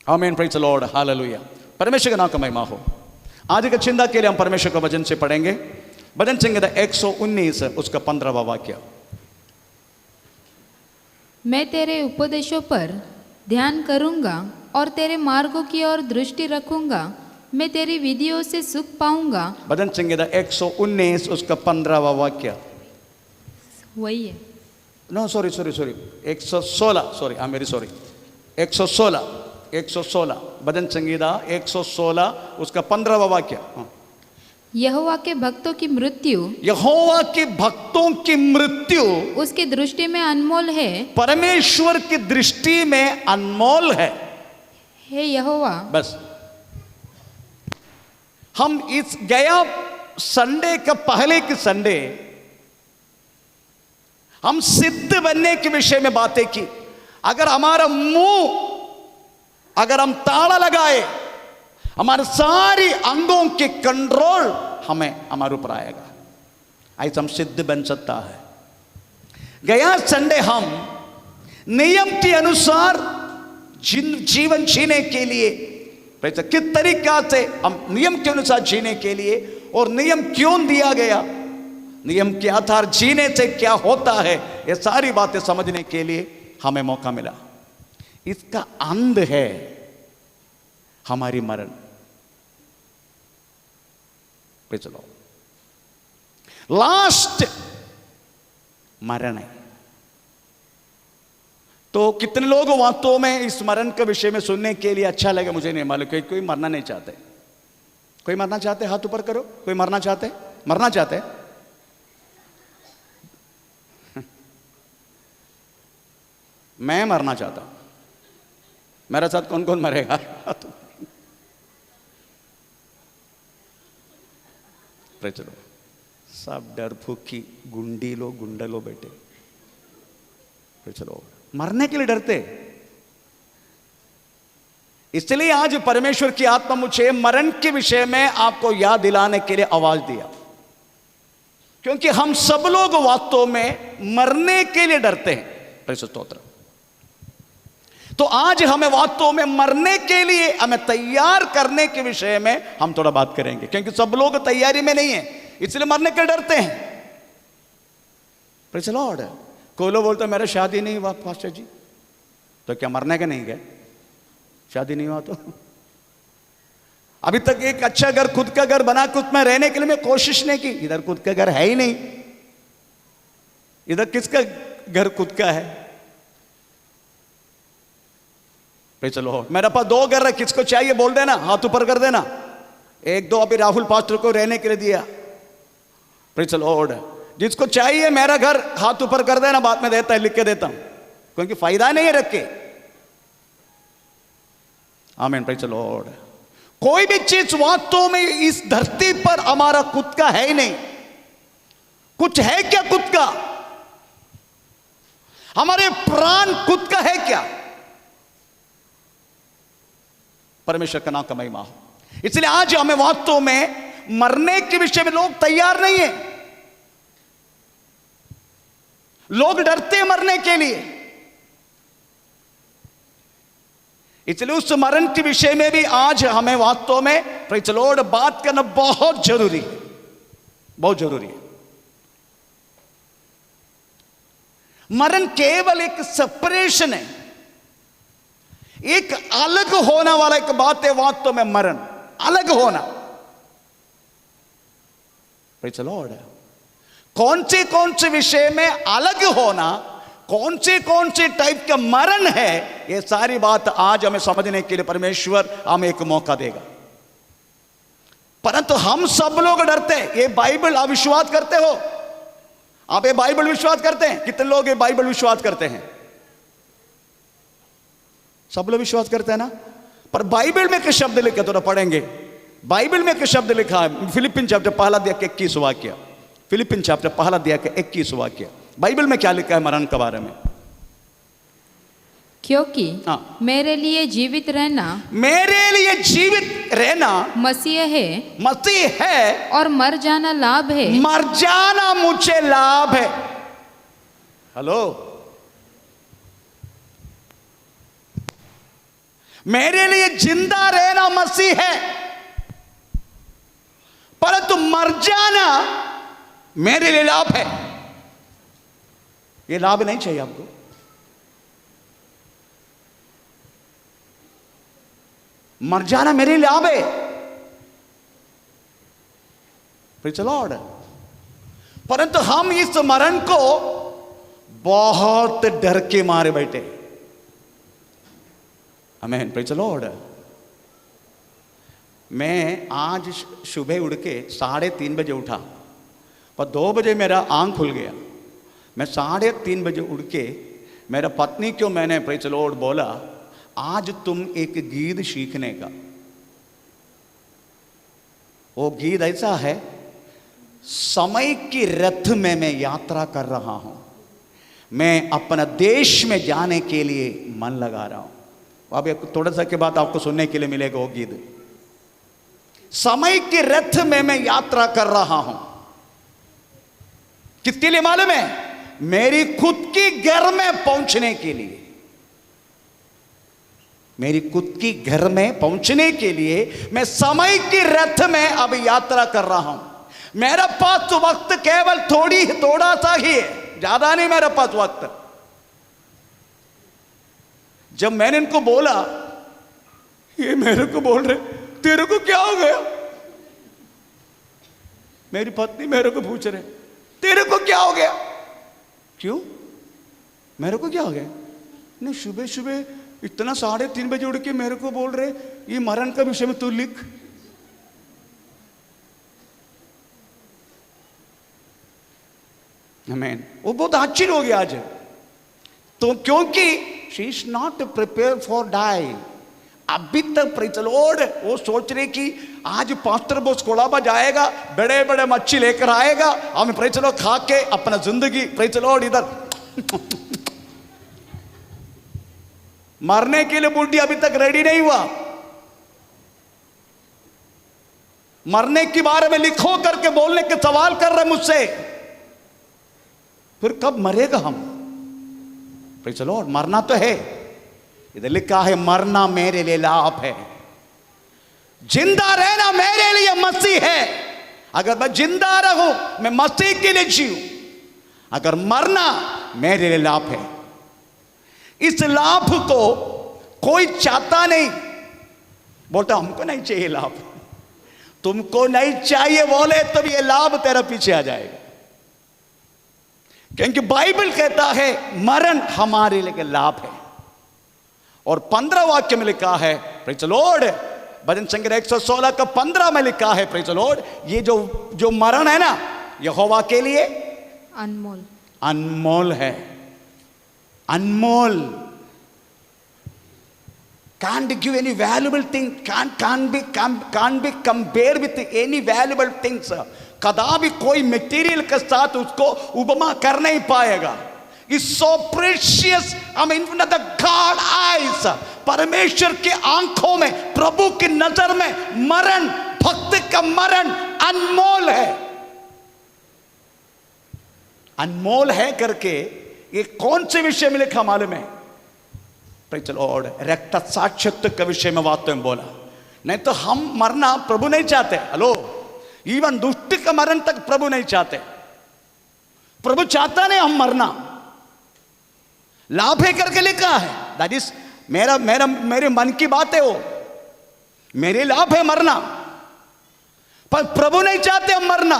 आमीन, praise the Lord, hallelujah. परमेश्वर का नाम का महिमा हो। आज की चिंता के लिए हम परमेश्वर का वचन से पढ़ेंगे। भजन संहिता 119 उसका 15वां वाक्य। मैं तेरे उपदेशों पर ध्यान करूंगा और तेरे मार्गों की ओर दृष्टि रखूंगा। मैं तेरी विधियों से सुख पाऊंगा। भजन संहिता 119 उसका 15वां वाक्य। वही है। No sorry 116, sorry I am very sorry, 116 Bhajan Samhita 116 उसका 15वां वाक्य। यहोवा के भक्तों की मृत्यु, यहोवा के भक्तों की मृत्यु उसकी दृष्टि में अनमोल है। परमेश्वर की दृष्टि में अनमोल है। हे यहोवा, बस हम इस गया संडे का पहले की संडे हम सिद्ध बनने के विषय में बातें की। अगर हमारा मुंह अगर हम ताला लगाए, हमारे सारी अंगों के कंट्रोल हमारे ऊपर आएगा, ऐसा हम सिद्ध बन सकता है। गया संडे हम नियम के अनुसार जीवन जीने के लिए किस तरीका से हम नियम के अनुसार जीने के लिए, और नियम क्यों दिया गया, नियम के आधार जीने से क्या होता है, ये सारी बातें समझने के लिए हमें मौका मिला। इसका अंत है हमारी मरण। चलो लास्ट मरण है। तो कितने लोग वास्तव में इस मरण के विषय में सुनने के लिए अच्छा लगे, मुझे नहीं मालूम। कोई मरना नहीं चाहते। कोई मरना चाहते? हाथ ऊपर करो। कोई मरना चाहते? मरना चाहते? मैं मरना चाहता हूं। मेरे साथ कौन कौन मरेगा? चलो सब डर फूकी गुंडी लो गुंडे लो बेटे। चलो मरने के लिए डरते। इसलिए आज परमेश्वर की आत्मा मुझे मरण के विषय में आपको याद दिलाने के लिए आवाज दिया, क्योंकि हम सब लोग वास्तव में मरने के लिए डरते हैं। परमेश्वर स्तोत्र। तो आज हमें वास्तव में मरने के लिए हमें तैयार करने के विषय में हम थोड़ा बात करेंगे, क्योंकि सब लोग तैयारी में नहीं है, इसलिए मरने के डरते हैं। Praise the Lord. कोई लोग बोलते मेरा शादी नहीं हुआ पास्टर जी, तो क्या मरने का नहीं गए? शादी नहीं हुआ तो अभी तक एक अच्छा घर, खुद का घर बना खुद में रहने के लिए मैं कोशिश नहीं की। इधर खुद का घर है ही नहीं, इधर किसका घर खुद का है? चलो मेरे पास 2 घर है, किसको चाहिए बोल देना, हाथ ऊपर कर देना। 1-2 अभी राहुल पास्टर को रहने के लिए दिया। Praise the Lord. जिसको चाहिए मेरा घर हाथ ऊपर कर देना, बाद में देता है, लिख के देता हूं, क्योंकि फायदा नहीं है रख के। आमीन, प्रेज़ द लॉर्ड। कोई भी चीज वास्तव में इस धरती पर हमारा खुद का है ही नहीं। कुछ है क्या खुद का? हमारे प्राण खुद का है क्या? परमेश्वर का नाम का महिमा हो। इसलिए आज हमें वास्तव में मरने के विषय में लोग तैयार नहीं है। लोग डरते हैं मरने के लिए। इसलिए उस मरण के विषय में भी आज हमें वास्तव में प्रेज़ द लॉर्ड बात करना बहुत जरूरी है, बहुत जरूरी है। मरण केवल एक सेपरेशन है, एक अलग होने वाला एक बात है वास्तव में। मरण अलग होना। Praise the Lord. कौन से विषय में अलग होना, कौन से टाइप का मरण है, ये सारी बात आज हमें समझने के लिए परमेश्वर हमें एक मौका देगा। परंतु हम सब लोग डरते हैं। ये बाइबल आप विश्वास करते हो? आप ये बाइबल विश्वास करते हैं? कितने लोग ये बाइबल विश्वास करते हैं? सब लोग विश्वास करते हैं ना। पर बाइबल में के शब्द लिखे, थोड़ा पढ़ेंगे। बाइबल में के शब्द लिखा है फिलिपिन चैप्टर 1 अध्याय के 21 वाक्य। फिलिपिन चैप्टर 1 अध्याय के 21 वाक्य। बाइबल में क्या लिखा है मरण के बारे में? क्योंकि मेरे लिए जीवित रहना, मेरे लिए जीवित रहना मसीह है और मर जाना लाभ है। मर जाना मुझे लाभ है। हेलो। मेरे लिए जिंदा रहना मसीह है, परंतु मर जाना मेरे लिए लाभ है। ये लाभ नहीं चाहिए आपको। मर जाना मेरे लिए लाभ है। Praise the Lord. परंतु हम इस मरण को बहुत डर के मारे बैठे। आमीन। Praise the Lord. मैं आज सुबह उठ के 3:30 बजे उठा, पर 2 बजे मेरा आंख खुल गया। मैं 3:30 बजे उठ के मेरा पत्नी को मैंने प्रेज़ द लॉर्ड बोला, आज तुम एक गीत सीखने का। वो गीत ऐसा है, समय की रथ में मैं यात्रा कर रहा हूं, मैं अपना देश में जाने के लिए मन लगा रहा हूं। अब थोड़ा सा के बाद आपको सुनने के लिए मिलेगा वो गीत। समय के रथ में मैं यात्रा कर रहा हूं, किसके लिए मालूम है? मेरी खुद की घर में पहुंचने के लिए। मेरी खुद की घर में पहुंचने के लिए मैं समय के रथ में अब यात्रा कर रहा हूं। मेरा पास वक्त केवल थोड़ा सा ही है, ज्यादा नहीं मेरे पास वक्त। जब मैंने इनको बोला, ये मेरे को बोल रहे, तेरे को क्या हो गया? मेरी पत्नी मेरे को पूछ रहे, तेरे को क्या हो गया? क्यों? मेरे को क्या हो गया? नहीं, सुबह सुबह इतना 3:30 बजे उठ के मेरे को बोल रहे, ये मरण का विषय में तू लिख। आमीन। वो बहुत आश्चर्य हो गया आज, तो क्योंकि she is not prepare for die. अभी तक प्रेज़ द लॉर्ड वो सोच रहे कि आज पास्टर बोस कोलाबा जाएगा, बड़े बड़े मच्छी लेकर आएगा, हम प्रेज़ द लॉर्ड खा के अपना जिंदगी प्रेज़ द लॉर्ड इधर मरने के लिए बुढ़ी अभी तक रेडी नहीं हुआ। मरने के बारे में लिखो करके बोलने के सवाल कर रहे मुझसे, फिर कब मरेगा हम? Praise the Lord. मरना तो है, इधर लिखा है मरना मेरे लिए लाभ है, जिंदा रहना मेरे लिए मसीह है। अगर मैं जिंदा रहूं मैं मसीह के लिए जीऊं, अगर मरना मेरे लिए लाभ है। इस लाभ को कोई चाहता नहीं, बोलता हमको नहीं चाहिए लाभ। तुमको नहीं चाहिए बोले तो ये लाभ तेरा पीछे आ जाएगा, क्योंकि बाइबल कहता है मरण हमारे लिए लाभ है। और 15 वाक्य में लिखा है प्रेज़ द लॉर्ड, भजन संग्रह 116 का 15 में लिखा है प्रेज़ द लॉर्ड, ये जो मरण है ना, यहोवा के लिए अनमोल अनमोल है। अनमोल। can't give any valuable thing, can't be compared with any valuable things। कदापि कोई मटेरियल के साथ उसको उपमा कर नहीं पाएगा। It's so precious, I mean, in the God eyes, परमेश्वर की आंखों में, प्रभु की नजर में मरण, भक्त का मरण अनमोल है। अनमोल है करके ये कौन से विषय में लिखा मालूम है? Praise the Lord. रक्त साक्षात्व के विषय में बात में बोला। नहीं तो हम मरना प्रभु नहीं चाहते। हेलो, इवन दुष्ट का मरण तक प्रभु नहीं चाहते। प्रभु चाहता नहीं हम मरना, लाभ है करके लिखा है। दैट इज मेरे मन की बात है, वो मेरे लाभ है मरना, पर प्रभु नहीं चाहते हम मरना।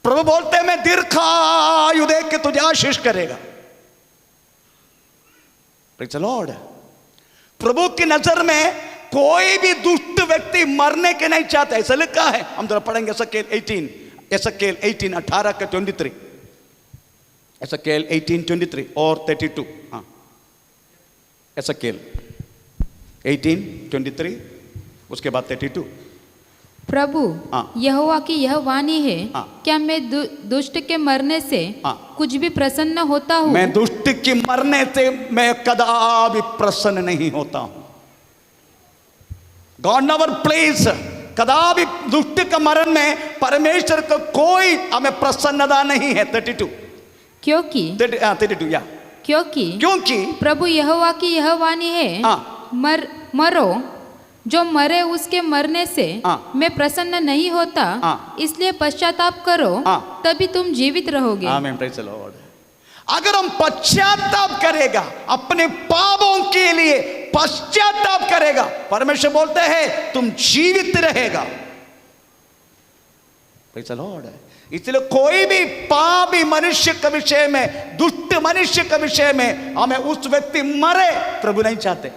प्रभु बोलते हैं मैं दीर्घायु देख के तुझे आशीष करेगा। Praise the Lord. प्रभु की नजर में कोई भी दुष्ट व्यक्ति मरने के नहीं चाहता, ऐसा लिखा है। हम जरा पढ़ेंगे एसकेल 18 18 का 23, एसकेल 18:23 और 32। हाँ, एसकेल 18:23 उसके बाद 32। प्रभु यहोवा की यह वाणी है, क्या मैं दुष्ट के मरने से कुछ भी प्रसन्न होता हूँ? मैं दुष्ट के मरने से मैं कदापि प्रसन्न नहीं होता हूं। गॉड नेवर प्लीज, कदापि दुष्ट के मरण में परमेश्वर को कोई हमें प्रसन्नता नहीं है। 32 क्योंकि 32 या क्योंकि क्योंकि प्रभु यहोवा की यह वाणी है, मरो, जो मरे उसके मरने से हाँ। मैं प्रसन्न नहीं होता, हाँ। इसलिए पश्चाताप करो, हाँ। तभी तुम जीवित रहोगे। आमीन, प्रेज़ द लॉर्ड। अगर हम पश्चाताप करेगा, अपने पापों के लिए पश्चाताप करेगा, परमेश्वर बोलते हैं तुम जीवित रहेगा। Praise the Lord. इसलिए कोई भी पापी मनुष्य के विषय में, दुष्ट मनुष्य के विषय में हमें उस व्यक्ति मरे प्रभु नहीं चाहते।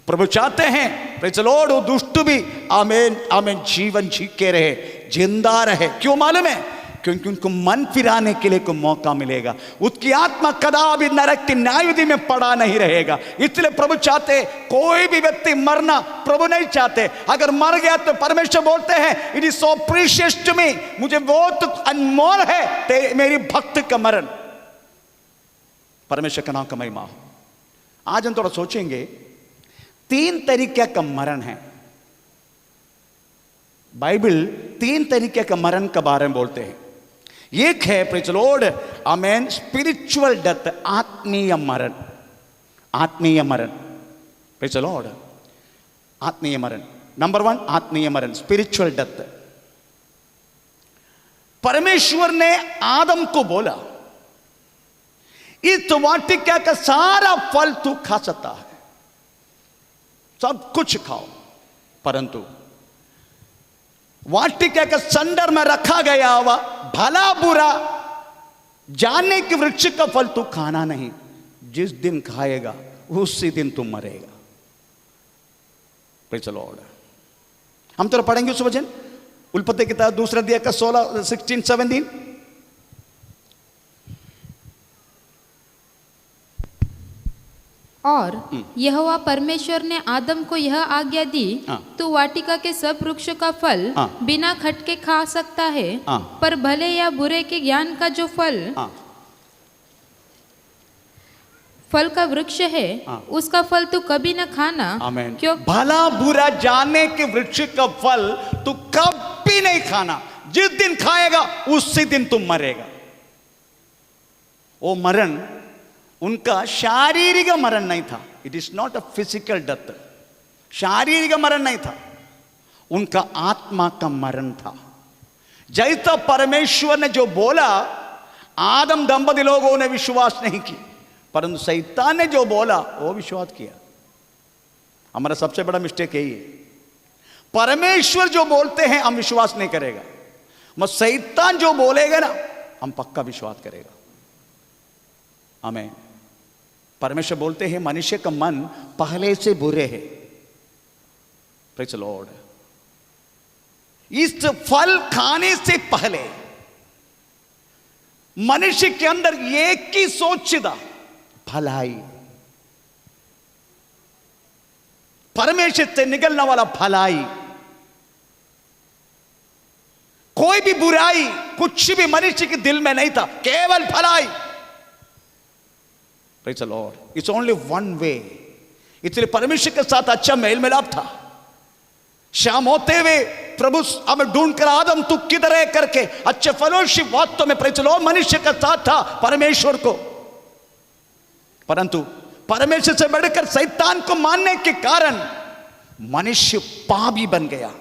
प्रभु चाहते हैं प्रेज़ द लॉर्ड वो दुष्ट भी आमीन आमीन जीवन जी के रहे, जिंदा रहे। क्यों मालूम है? क्योंकि उनको मन फिराने के लिए कोई मौका मिलेगा, उसकी आत्मा कदापि नरक की न्यायविधि में पड़ा नहीं रहेगा। इसलिए प्रभु चाहते कोई भी व्यक्ति मरना प्रभु नहीं चाहते। अगर मर गया तो परमेश्वर बोलते हैं it is so precious to me, मुझे बहुत अनमोल है मेरी भक्त का मरण। परमेश्वर का नाम का महिमा हो। आज हम थोड़ा सोचेंगे 3 तरीके का मरण है। बाइबल 3 तरीके का मरण के बारे में बोलते हैं। एक है प्रेज़ द लॉर्ड आमीन स्पिरिचुअल डेथ, आत्मीय मरण। आत्मीय मरण, प्रेज़ द लॉर्ड, आत्मीय मरण। नंबर 1 आत्मीय मरण, स्पिरिचुअल डेथ। परमेश्वर ने आदम को बोला इस वाटिका का सारा फल तू खा सकता है, सब कुछ खाओ, परंतु वाटिका के संदर में रखा गया हुआ भला बुरा जानने के वृक्ष का फल तू खाना नहीं, जिस दिन खाएगा उसी दिन तू मरेगा। Praise the Lord. हम तो पढ़ेंगे उस वचन उल्पत्ति किताब 2 अध्याय का 16, 16, 17। और यहोवा परमेश्वर ने आदम को यह आज्ञा दी, हाँ। तू वाटिका के सब वृक्षों का फल हाँ। बिना खटके खा सकता है, हाँ। पर भले या बुरे के ज्ञान का जो फल फल का वृक्ष है, हाँ। उसका फल तू कभी न खाना। आमीन। क्यों? भला बुरा जानने के वृक्ष का फल तू कभी नहीं खाना, जिस दिन खाएगा उसी दिन तू मरेगा। वो मरण उनका शारीरिक मरण नहीं था, it is not a physical death. शारीरिक मरण नहीं था, उनका आत्मा का मरण था। जैसा परमेश्वर ने जो बोला आदम दंपति लोगों ने विश्वास नहीं किया, परंतु शैतान ने जो बोला वो विश्वास किया। हमारा सबसे बड़ा मिस्टेक यही है, परमेश्वर जो बोलते हैं हम विश्वास नहीं करेगा, मगर शैतान जो बोलेगा ना हम पक्का विश्वास करेगा। आमीन। परमेश्वर बोलते हैं मनुष्य का मन पहले से बुरे है। Praise the Lord. इस फल खाने से पहले मनुष्य के अंदर एक ही सोच था, भलाई, परमेश्वर से निकलने वाला भलाई। कोई भी बुराई कुछ भी मनुष्य के दिल में नहीं था, केवल भलाई। Praise the Lord. It's only one way. इसलिए परमेश्वर के साथ अच्छा मेल मिलाप था। शाम होते हुए प्रभु हमें ढूंढ कर आदम तू किधर है करके अच्छे फेलोशिप वास्तव में प्रेज़ द लॉर्ड मनुष्य का साथ था परमेश्वर को, परंतु परमेश्वर से बढ़कर शैतान को मानने के कारण मनुष्य पापी बन गया।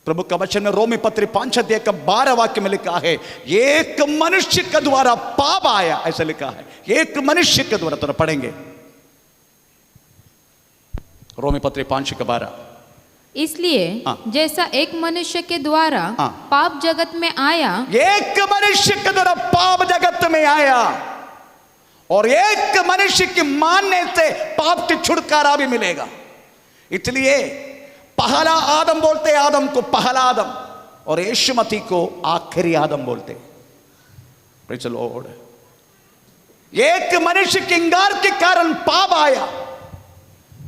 प्रभु का वचन में रोमी पत्री 5 अध्याय का 12 वाक्य में लिखा है एक मनुष्य के द्वारा पाप आया, ऐसा लिखा है एक मनुष्य के द्वारा। तो पढ़ेंगे रोमी पत्री 5 का 12। इसलिए जैसा एक मनुष्य के द्वारा पाप जगत में आया, एक मनुष्य के द्वारा पाप जगत में आया और एक मनुष्य के मानने से पाप की छुटकारा भी मिलेगा। इसलिए पहला आदम बोलते आदम को पहला आदम, और यीशु मसीह को आखिरी आदम बोलते। Praise the Lord. एक मनुष्य के इंकार के कारण पाप आया,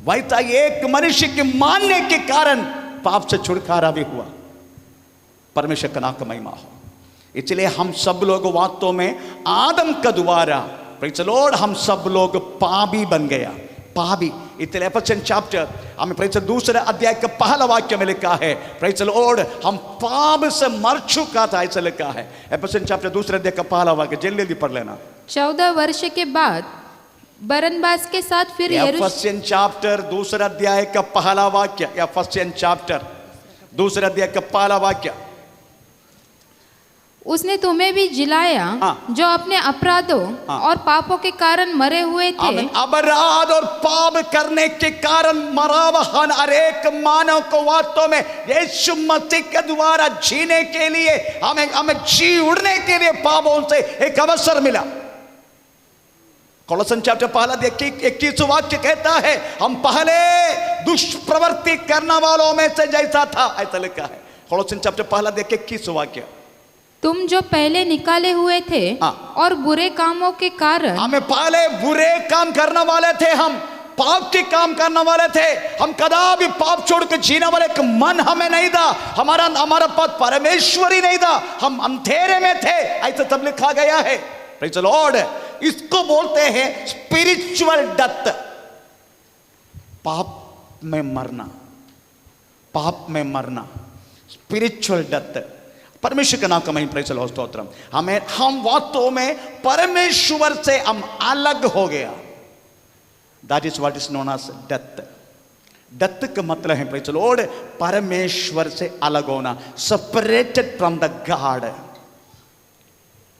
वैसा एक मनुष्य के मानने के कारण पाप से छुटकारा भी हुआ। परमेश्वर का नाम का महिमा हो। इसलिए हम सब लोग वास्तव में आदम का द्वारा प्रेज़ द लॉर्ड हम सब लोग पापी बन गया, पापी। इसलिए एफेसियन चैप्टर हमें प्रेज़ 2 अध्याय का पहला वाक्य में लिखा है प्रेज़ द लॉर्ड हम पाप से मर चुका था, ऐसा लिखा है एफेसियन चैप्टर 2 अध्याय का पहला वाक्य। जल्दी जल्दी पढ़ लेना। 14 वर्ष के बाद बरनबास के साथ फिर एफेसियन चैप्टर दूसरा अध्याय का पहला वाक्य, एफेसियन चैप्टर दूसरा अध्याय का पहला वाक्य। उसने तुम्हें भी जिलाया जो अपने अपराधों और पापों के कारण मरे हुए थे। अपराध और पाप करने के कारण मरा हुआ हर एक मानव को वास्तव में यीशु मसीह के द्वारा जीने के लिए, हमें जी उड़ने के लिए पापों से एक अवसर मिला। कोलोसन चैप्टर पहला 21 वाक्य कहता है, हम पहले दुष्प्रवृत्ति करने वालों में से जैसा था, ऐसा लिखा है। कोलोसन चैप्टर पहला 21 वाक्य। तुम जो पहले निकाले हुए थे और बुरे कामों के कारण, हमें पहले बुरे काम करने वाले थे, हम पाप के काम करने वाले थे, हम कदापि पाप छोड़ के जीने वाले एक मन हमें नहीं था, हमारा पद परमेश्वरी नहीं था, हम अंधेरे में थे, ऐसा सब लिखा गया है। Praise the Lord. इसको बोलते हैं स्पिरिचुअल डेथ, पाप में मरना, पाप में मरना, स्पिरिचुअल डेथ। परमेश्वर का नाम का महिमा, प्रेज़ द लॉर्ड, स्तोत्रम। हम वास्तव में परमेश्वर से हम अलग हो गया। That is what is known as death. Death का मतलब है, प्रेज़ द लॉर्ड, परमेश्वर से अलग होना, सेपरेटेड फ्रॉम द गॉड।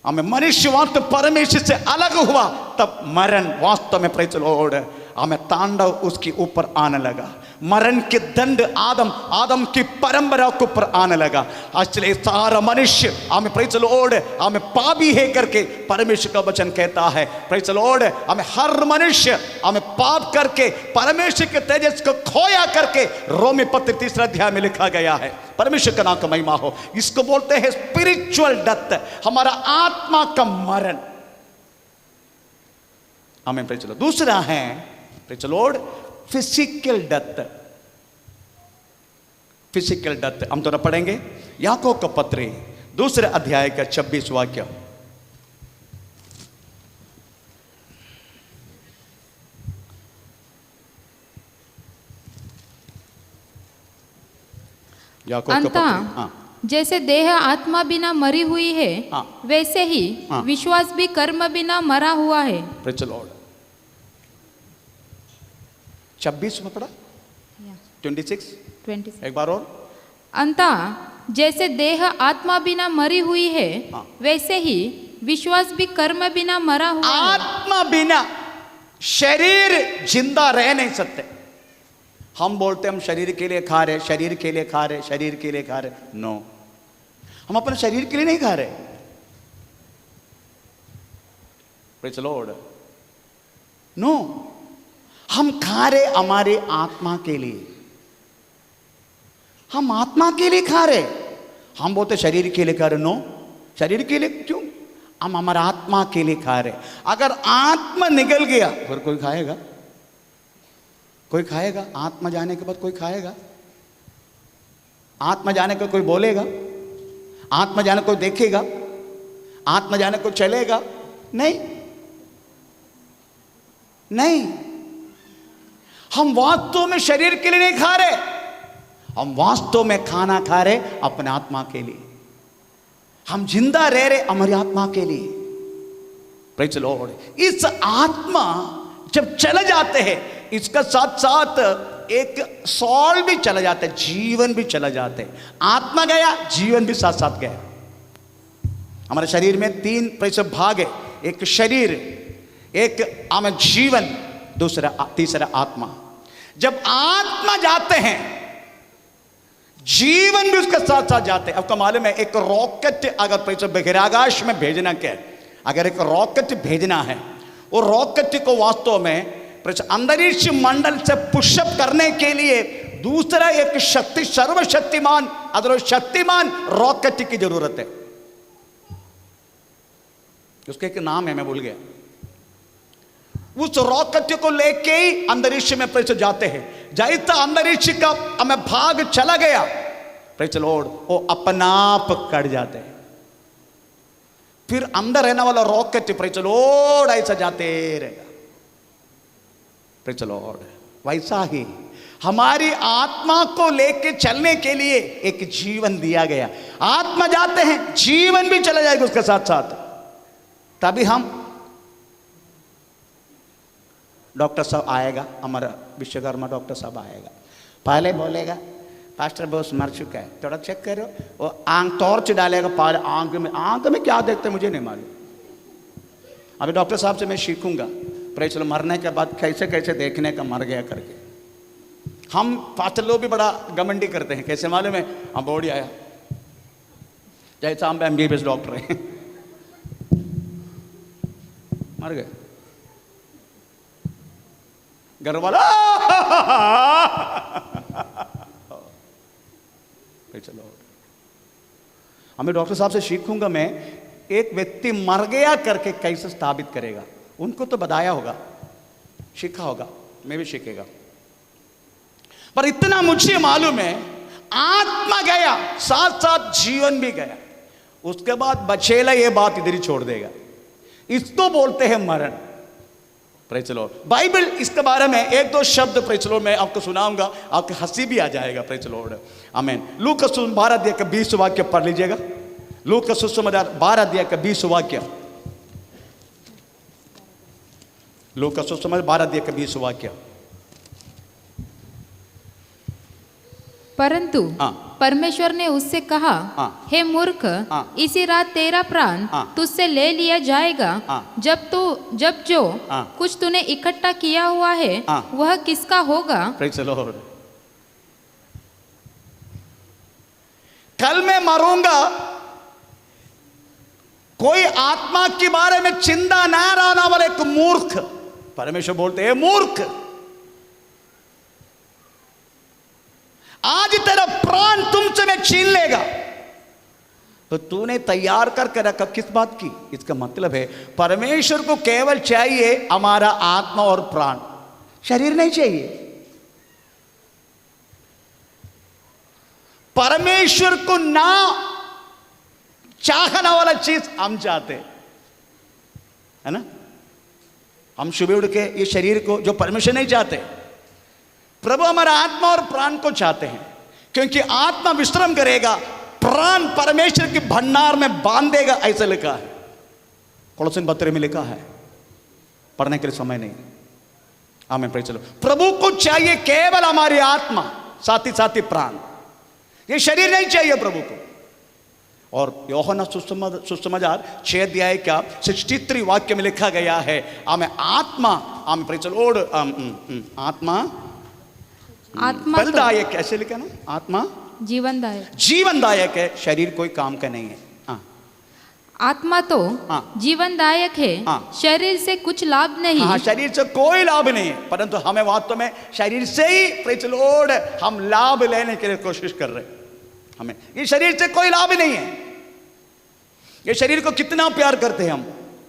हमें मनुष्य वास्तव परमेश्वर से अलग हुआ, तब मरण वास्तव में, प्रेज़ द लॉर्ड, हमें तांडव उसके ऊपर आने लगा। मरण के दंड आदम की परंपरा के ऊपर आने लगा। इसलिए सारा मनुष्य हमें, प्रेज़ द लॉर्ड, हमें पापी है करके परमेश्वर का वचन कहता है। प्रेज़ द लॉर्ड, हमें हर मनुष्य हमें पाप करके परमेश्वर के तेजस को खोया करके रोमी पत्र 3 अध्याय में लिखा गया है। परमेश्वर का नाम का महिमा हो। इसको बोलते हैं स्पिरिचुअल डेथ, हमारा आत्मा का मरण। हमें प्रेज़ द लॉर्ड। दूसरा है, praise the Lord, physical death. Physical death हम तो ना पढ़ेंगे याकूब का पत्र 2 अध्याय का 26 वाक्य। याकूब का पत्र। जैसे देह आत्मा बिना मरी हुई है, वैसे ही विश्वास भी कर्म बिना मरा हुआ है। Praise the Lord. 26 में पढ़ा, 26 एक बार और। अंतः जैसे देह आत्मा बिना मरी हुई है, वैसे ही विश्वास भी कर्म बिना मरा हुआ है। आत्मा बिना शरीर जिंदा रह नहीं सकते। हम बोलते हम शरीर के लिए खा रहे, शरीर के लिए खा रहे, शरीर के लिए खा रहे। नो, हम अपने शरीर के लिए नहीं खा रहे। Praise the Lord. नो, हम खा रहे हमारे आत्मा के लिए। हम आत्मा के लिए खा रहे। हम बोलते शरीर के लिए खा रहे। नो, शरीर के लिए क्यों? हम हमारा आत्मा के लिए खा रहे। अगर आत्मा निकल गया फिर कोई खाएगा? कोई खाएगा? आत्मा जाने के बाद कोई खाएगा? आत्मा जाने को कोई बोलेगा? आत्मा जाने को देखेगा? आत्मा जाने को चलेगा? नहीं, नहीं। हम वास्तव में शरीर के लिए नहीं खा रहे, हम वास्तव में खाना खा रहे अपने आत्मा के लिए। हम जिंदा रह रहे हमारी आत्मा के लिए। Praise the Lord. इस आत्मा जब चले जाते हैं, इसका साथ साथ एक सॉल भी चला जाता है, जीवन भी चला जाता है। आत्मा गया, जीवन भी साथ साथ गया। हमारे शरीर में 3 भाग है, एक शरीर, एक हमें जीवन, तीसरा आत्मा। जब आत्मा जाते हैं, जीवन भी उसके साथ साथ जाते हैं। आपको मालूम है, एक रॉकेट अगर बहिराकाश में भेजना क्या है, अगर एक रॉकेट भेजना है, वो रॉकेट को वास्तव में अंतरिक्ष मंडल से पुशअप करने के लिए दूसरा एक सर्वशक्तिमान शक्तिमान रॉकेट की जरूरत है। उसका एक नाम है, मैं भूल गया। उस रॉकेट को लेके ही अंतरिक्ष में जाते हैं। जैसा अंतरिक्ष का हमें भाग चला गया, प्रेज़ द लॉर्ड, वो अपना आप कट जाते हैं। फिर अंदर रहने वाला रॉकेट, प्रेज़ द लॉर्ड, ऐसा जाते रहेगा। Praise the Lord. वैसा ही हमारी आत्मा को लेके चलने के लिए एक जीवन दिया गया। आत्मा जाते हैं, जीवन भी चला जाएगा उसके साथ साथ। तभी हम डॉक्टर साहब आएगा, हमारा विश्वकर्मा डॉक्टर साहब आएगा, पहले बोलेगा पास्टर बॉस मर चुका है, थोड़ा चेक करो। वो आंख टॉर्च डालेगा, पहले आंख में क्या देखते मुझे नहीं मालूम। अभी डॉक्टर साहब से मैं सीखूंगा, पर चलो मरने के बाद कैसे कैसे देखने का मर गया करके। हम पास्टर लोग भी बड़ा घमंडी करते हैं, कैसे मालूम है, हम बॉडी आया जैसे हम MBBS डॉक्टर हैं, मर गए। घर वाला चलो, हमें डॉक्टर साहब से सीखूंगा मैं, एक व्यक्ति मर गया करके कैसे स्थापित करेगा। उनको तो बताया होगा, सीखा होगा, मैं भी सीखेगा। पर इतना मुझे मालूम है, आत्मा गया साथ साथ जीवन भी गया, उसके बाद बचेला ये बात इधर ही छोड़ देगा। इसको बोलते हैं मरण। Praise the Lord. बाइबल इसके बारे में एक दो शब्द प्रेज़ द लॉर्ड मैं आपको सुनाऊंगा, आपके हंसी भी आ जाएगा। प्रेज़ द लॉर्ड, आमीन। लूका सुसमाचार 12 अध्याय का 20 वाक्य पढ़ लीजिएगा। लूका सुसमाचार 12 अध्याय का 20 वाक्य। लूका सुसमाचार 12 अध्याय का 20 वाक्य। परंतु हाँ। परमेश्वर ने उससे कहा, हाँ। हे मूर्ख, हाँ। इसी रात तेरा प्राण हाँ। तुझसे ले लिया जाएगा। हाँ। जब जो हाँ। कुछ तूने इकट्ठा किया हुआ है हाँ। वह किसका होगा? Praise the Lord. कल मैं मरूंगा, कोई आत्मा के बारे में चिंता ना रहना वाले एक मूर्ख, परमेश्वर बोलते हैं मूर्ख, आज तेरा प्राण तुमसे मैं छीन लेगा। तो तूने तैयार करके रखा किस बात की? इसका मतलब है परमेश्वर को केवल चाहिए हमारा आत्मा और प्राण, शरीर नहीं चाहिए। परमेश्वर को ना चाहने वाला चीज हम चाहते है ना। हम सुबह उठ के ये शरीर को, जो परमेश्वर नहीं चाहते, प्रभु हमारा आत्मा और प्राण को चाहते हैं, क्योंकि आत्मा विश्राम करेगा, प्राण परमेश्वर के भंडार में बांधेगा, ऐसा लिखा है। कोलोसिन 12 में लिखा है, पढ़ने के लिए समय नहीं। आमीन, प्रेज़ द लॉर्ड। प्रभु को चाहिए केवल हमारी आत्मा, साथ ही प्राण, ये शरीर नहीं चाहिए प्रभु को। और यूहन्ना सुसमाचार 6 अध्याय का 63 वाक्य में लिखा गया है, हमें आत्मा, आमीन, प्रेज़ द लॉर्ड, आत्मा बलदायक, कैसे लिखा ना, आत्मा जीवनदायक है, शरीर कोई काम का नहीं है। हाँ। आत्मा तो हाँ। जीवनदायक है, हाँ। शरीर से कुछ लाभ नहीं। हाँ, शरीर से कोई लाभ नहीं है, परंतु हमें वास्तव में शरीर से ही, प्रेज़ द लॉर्ड, हम लाभ लेने के लिए कोशिश कर रहे हैं। हमें ये शरीर से कोई लाभ नहीं है। ये शरीर को कितना प्यार करते हैं हम,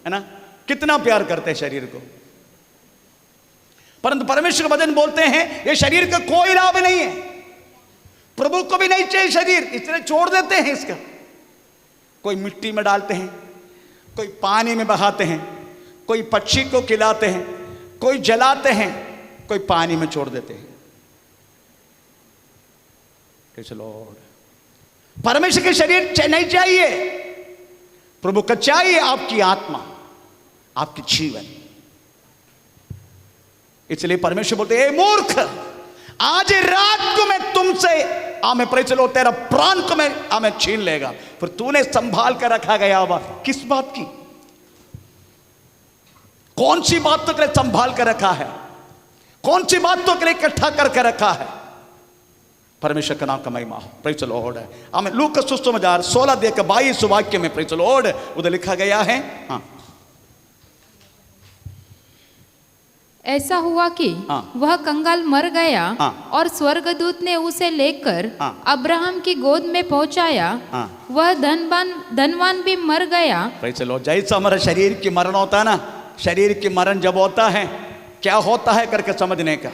है ना, कितना प्यार करते हैं शरीर को, परंतु परमेश्वर के वचन बोलते हैं ये शरीर का कोई लाभ नहीं है। प्रभु को भी नहीं चाहिए शरीर, इसलिए छोड़ देते हैं इसका। कोई मिट्टी में डालते हैं, कोई पानी में बहाते हैं, कोई पक्षी को खिलाते हैं, कोई जलाते हैं, कोई पानी में छोड़ देते हैं। परमेश्वर के शरीर नहीं चाहिए, प्रभु का चाहिए आपकी आत्मा, आपकी जीवन। इसलिए परमेश्वर बोलते हैं, मूर्ख, आज रात को मैं तुमसे, आमें, प्रेज़ द लॉर्ड, तेरा प्राण को मैं आमें छीन लेगा। फिर तूने संभाल कर रखा गया होगा किस बात की? कौन सी बात तो के लिए संभाल कर रखा है? कौन सी बात तो के लिए इकट्ठा करके रखा है? परमेश्वर का नाम का महिमा हो। Praise the Lord. आमीन। लूका सुसमाचार 16 अध्याय का 22 वाक्य में, प्रेज़ द लॉर्ड, उधर लिखा गया है, हाँ, ऐसा हुआ कि हाँ। वह कंगाल मर गया, हाँ। और स्वर्गदूत ने उसे लेकर हाँ। अब्राहम की गोद में पहुंचाया। हाँ। वह धनवान भी मर गया। Praise the Lord. जैसा हमारा शरीर की मरण होता है ना, शरीर की मरण जब होता है, क्या होता है करके समझने का।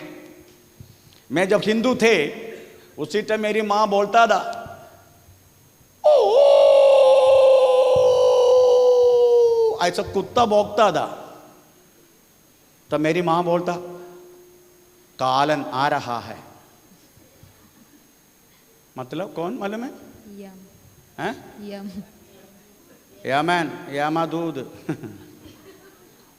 मैं जब हिंदू थे उसी टाइम मेरी माँ बोलता था, ऐसा कुत्ता भौंकता था, तो मेरी माँ बोलता, कालन आ रहा है। मतलब कौन मालूम है? हैं? यमन, यामा दूध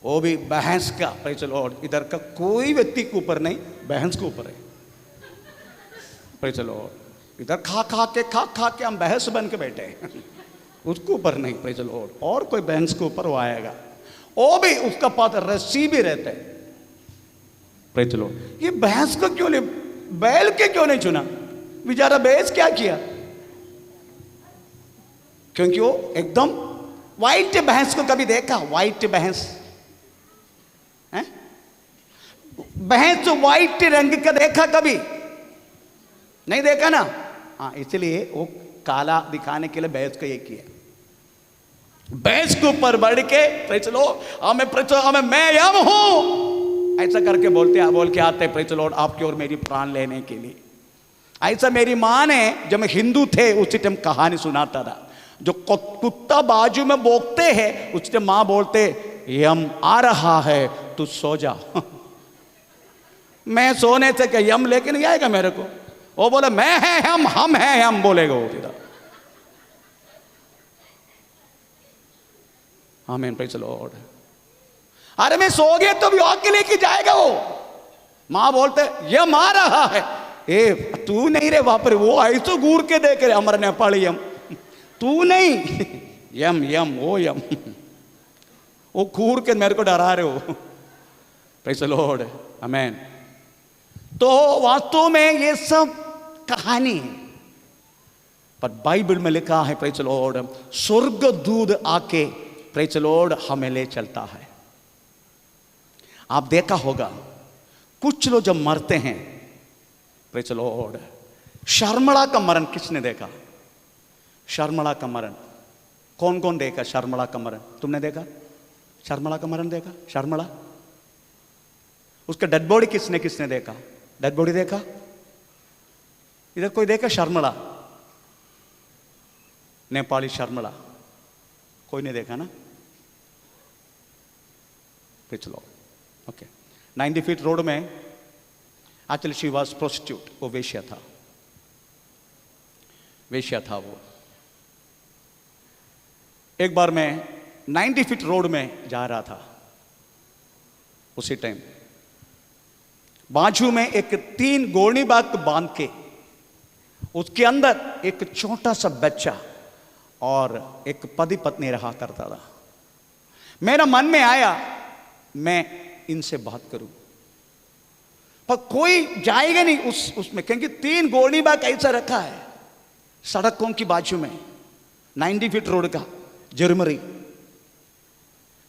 वो भी भैंस का, प्रेज़ द लॉर्ड। इधर का कोई व्यक्ति के ऊपर नहीं, भैंस के ऊपर है, प्रेज़ द लॉर्ड। इधर खा खा के हम भैंस बन के बैठे हैं, उसके ऊपर नहीं, प्रेज़ द लॉर्ड। और कोई भैंस के ऊपर वो आएगा, वो भी उसका पास रस्सी भी रहता है, प्रेज़ द लॉर्ड। ये भैंस को क्यों नहीं, बैल के क्यों नहीं चुना? बेचारा भैंस क्या किया? क्योंकि वो एकदम व्हाइट भैंस को कभी देखा? व्हाइट भैंस, भैंस व्हाइट रंग का देखा कभी? नहीं देखा ना। हाँ, इसलिए वो काला दिखाने के लिए भैंस को ये किया। भैंस के ऊपर बढ़ के प्रेज़ द लॉर्ड, हमें मैं यम हूं ऐसा करके बोल के आते, प्रेज़ द लॉर्ड, आपकी और मेरी प्राण लेने के लिए। ऐसा मेरी माँ ने, जब मैं हिंदू थे उसी टाइम कहानी सुनाता था। जो कुत्ता बाजू में भौंकते हैं उस टाइम माँ बोलते, यम आ रहा है, तू सो जा। मैं सोने से क्या यम लेके नहीं आएगा मेरे को? वो बोले मैं है हम है हम, बोलेगा वो सीधा। आमीन, प्रेज़ द लॉर्ड। अरे मैं सो गया तो भी आके लेके जाएगा वो। माँ बोलते यम आ रहा है, ए तू नहीं रे बाप रे, वो ऐसे घूर के देख रहे हमारे नेपाली यम, तू नहीं, यम यम वो यम, वो घूर के मेरे को डरा रहे हो, प्रेज़ द लॉर्ड, आमीन। तो वास्तव में ये सब कहानी है, पर बाइबल में लिखा है, प्रेज़ द लॉर्ड, स्वर्गदूत आके प्रेज़ द लॉर्ड हमें ले चलता है। आप देखा होगा कुछ लोग जब मरते हैं, प्रेज़ द लॉर्ड, शर्मड़ा का मरण किसने देखा? शर्मड़ा का मरण कौन कौन देखा? शर्मड़ा का मरण तुमने देखा? शर्मड़ा का मरण देखा? शर्मड़ा, उसका डेड बॉडी किसने देखा? डेड बॉडी देखा? इधर कोई देखा शर्मड़ा? नेपाली शर्मड़ा कोई नहीं देखा ना? Praise the Lord. Okay, 90 feet road में एक्चुअली शी वाज प्रोस्टिट्यूट, वो वेश्या था वो। एक बार मैं 90 फीट रोड में जा रहा था, उसी टाइम बाजू में एक 3 गोरनी बाग बांध के उसके अंदर एक छोटा सा बच्चा और एक पति पत्नी रहा करता था। मेरा मन में आया मैं इनसे बात करूं, पर कोई जाएगा नहीं उसमें, क्योंकि 3 गोरनी बाग ऐसा रखा है सड़कों की बाजू में, 90 फीट रोड का जर्मरी।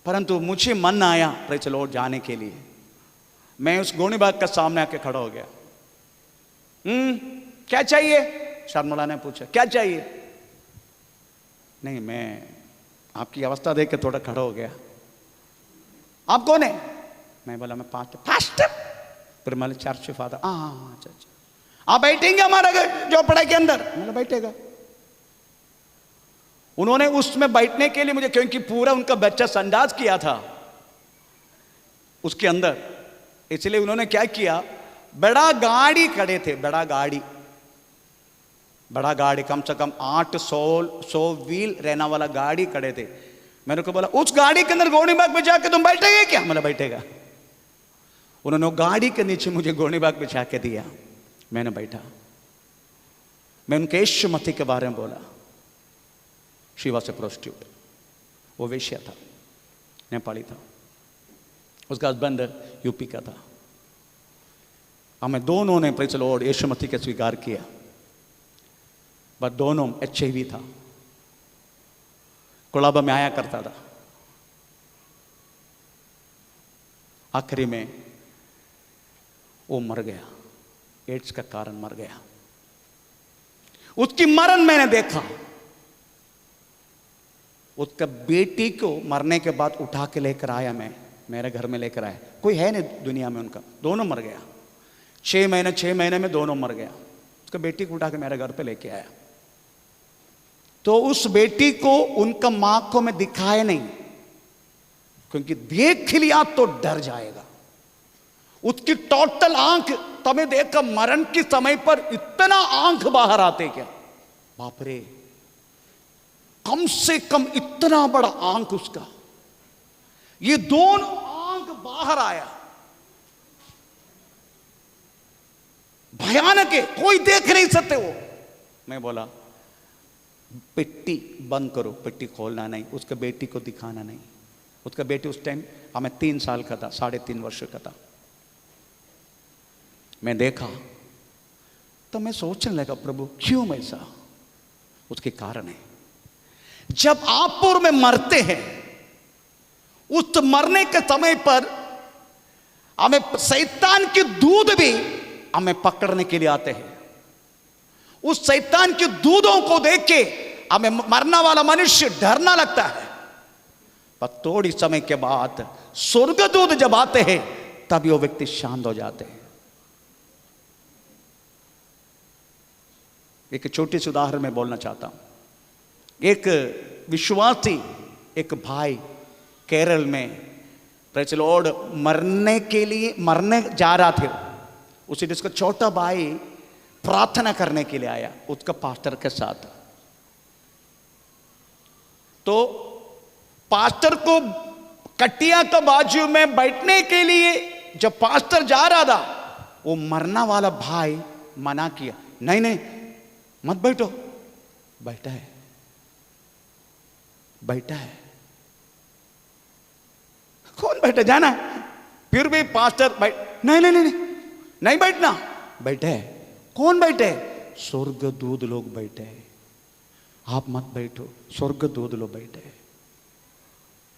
परंतु मुझे मन आया प्रेज़ द लॉर्ड जाने के लिए। मैं उस गोरनी बाग का सामने आके खड़ा हो गया। क्या चाहिए? शर्मला ने पूछा, क्या चाहिए? नहीं, मैं आपकी अवस्था देख के थोड़ा खड़ा हो गया। आप कौन है? मैं बोला मैं पास्टर प्रेमल चर्च फादर। अच्छा, आप बैठेंगे हमारा झोपड़ा के अंदर? मैंने बैठेगा। उन्होंने उसमें बैठने के लिए मुझे, क्योंकि पूरा उनका बच्चा संडास किया था उसके अंदर, इसलिए उन्होंने क्या किया, बड़ा गाड़ी खड़े थे, बड़ा गाड़ी कम से कम 800 व्हील रहना वाला गाड़ी खड़े थे। मेरे को बोला उस गाड़ी के अंदर गोरनी बाग बिछा के तुम बैठेंगे क्या? मैंने बैठेगा। उन्होंने गाड़ी के नीचे मुझे गोरनी बाग बिछा के दिया, मैंने बैठा। मैं उनके यीशु मसीह के बारे में बोला। शी वाज ए प्रोस्टिट्यूट, वो वेश्या था, नेपाली था, उसका हस्बैंड यूपी का था। हमें दोनों ने प्रेज़ द लॉर्ड यीशु मसीह के स्वीकार किया, बट दोनों HIV था, कोलाबा में आया करता था। आखिरी में वो मर गया, एड्स का कारण मर गया। उसकी मरण मैंने देखा। उसका बेटी को मरने के बाद उठा के लेकर आया, मैं मेरे घर में लेकर आया। कोई है नहीं दुनिया में उनका, दोनों मर गया। 6 महीने में दोनों मर गया। उसका बेटी को उठा के मेरे घर पे लेके आया। तो उस बेटी को उनका मां को मैं दिखाया नहीं, क्योंकि देख लिया तो डर जाएगा। उसकी टोटल आंख तमें देखकर मरण के समय पर इतना आंख बाहर आते क्या, बाप रे, कम से कम इतना बड़ा आंख उसका। ये दोनों बाहर आया, भयानक है, कोई देख नहीं सकते वो। मैं बोला पेटी बंद करो, पेटी खोलना नहीं, उसके बेटी को दिखाना नहीं। उसका बेटी उस टाइम हमें 3 साल का था, 3.5 वर्ष का था। मैं देखा तो मैं सोचने लगा प्रभु क्यों ऐसा? उसके कारण है, जब आप और मैं मरते हैं, उस मरने के समय पर हमें शैतान के दूध भी हमें पकड़ने के लिए आते हैं। उस शैतान के दूधों को देख के हमें मरना वाला मनुष्य डरना लगता है, पर थोड़ी समय के बाद स्वर्गदूत जब आते हैं तभी वो व्यक्ति शांत हो जाते हैं। एक छोटी सी उदाहरण मैं बोलना चाहता हूं। एक विश्वासी, एक भाई केरल में प्रेज़ द लॉर्ड मरने जा रहा थे। उसी जिसका छोटा भाई प्रार्थना करने के लिए आया उसका पास्टर के साथ। तो पास्टर को कटिया का बाजू में बैठने के लिए जब पास्टर जा रहा था, वो मरना वाला भाई मना किया, नहीं नहीं मत बैठो। बैठा है, बैठा है, कौन बैठा, जाना। फिर भी पास्टर नहीं नहीं नहीं नहीं बैठना। बैठे है, कौन बैठे? स्वर्गदूत लोग बैठे हैं, आप मत बैठो, स्वर्गदूत लोग बैठे हैं।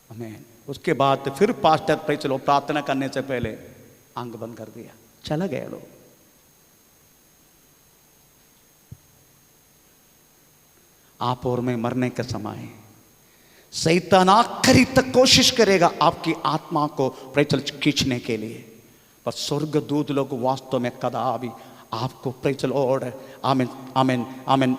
आमीन। उसके बाद फिर पास्टर पे चलो प्रार्थना करने से पहले आंख बंद कर दिया, चला गया लोग। आप और मैं मरने का समय, शैतान आखिरी तक कोशिश करेगा आपकी आत्मा को प्रचल खींचने के लिए, पर स्वर्गदूत लोग वास्तव में कदापि आपको प्रचल और आमीन आमीन आमीन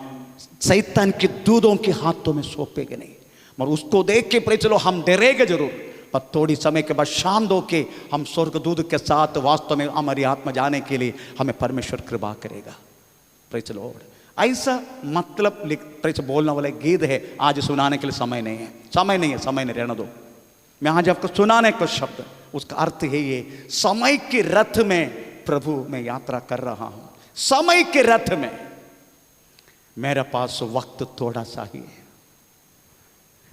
शैतान के दूधों के हाथों में सौंपेगे नहीं। मगर उसको देख के प्रचलो हम डरेंगे जरूर, पर थोड़ी समय के बाद शांत होके हम स्वर्गदूत के साथ वास्तव में हमारी आत्मा जाने के लिए हमें परमेश्वर कृपा करेगा। प्रचलो ऐसा मतलब बोलने वाला गीत है, आज सुनाने के लिए समय नहीं है, समय नहीं है, समय नहीं, रहने दो। मैं आज आपको सुनाने का शब्द, उसका अर्थ है ये, समय के रथ में प्रभु मैं यात्रा कर रहा हूं। समय के रथ में मेरे पास वक्त थोड़ा सा ही है,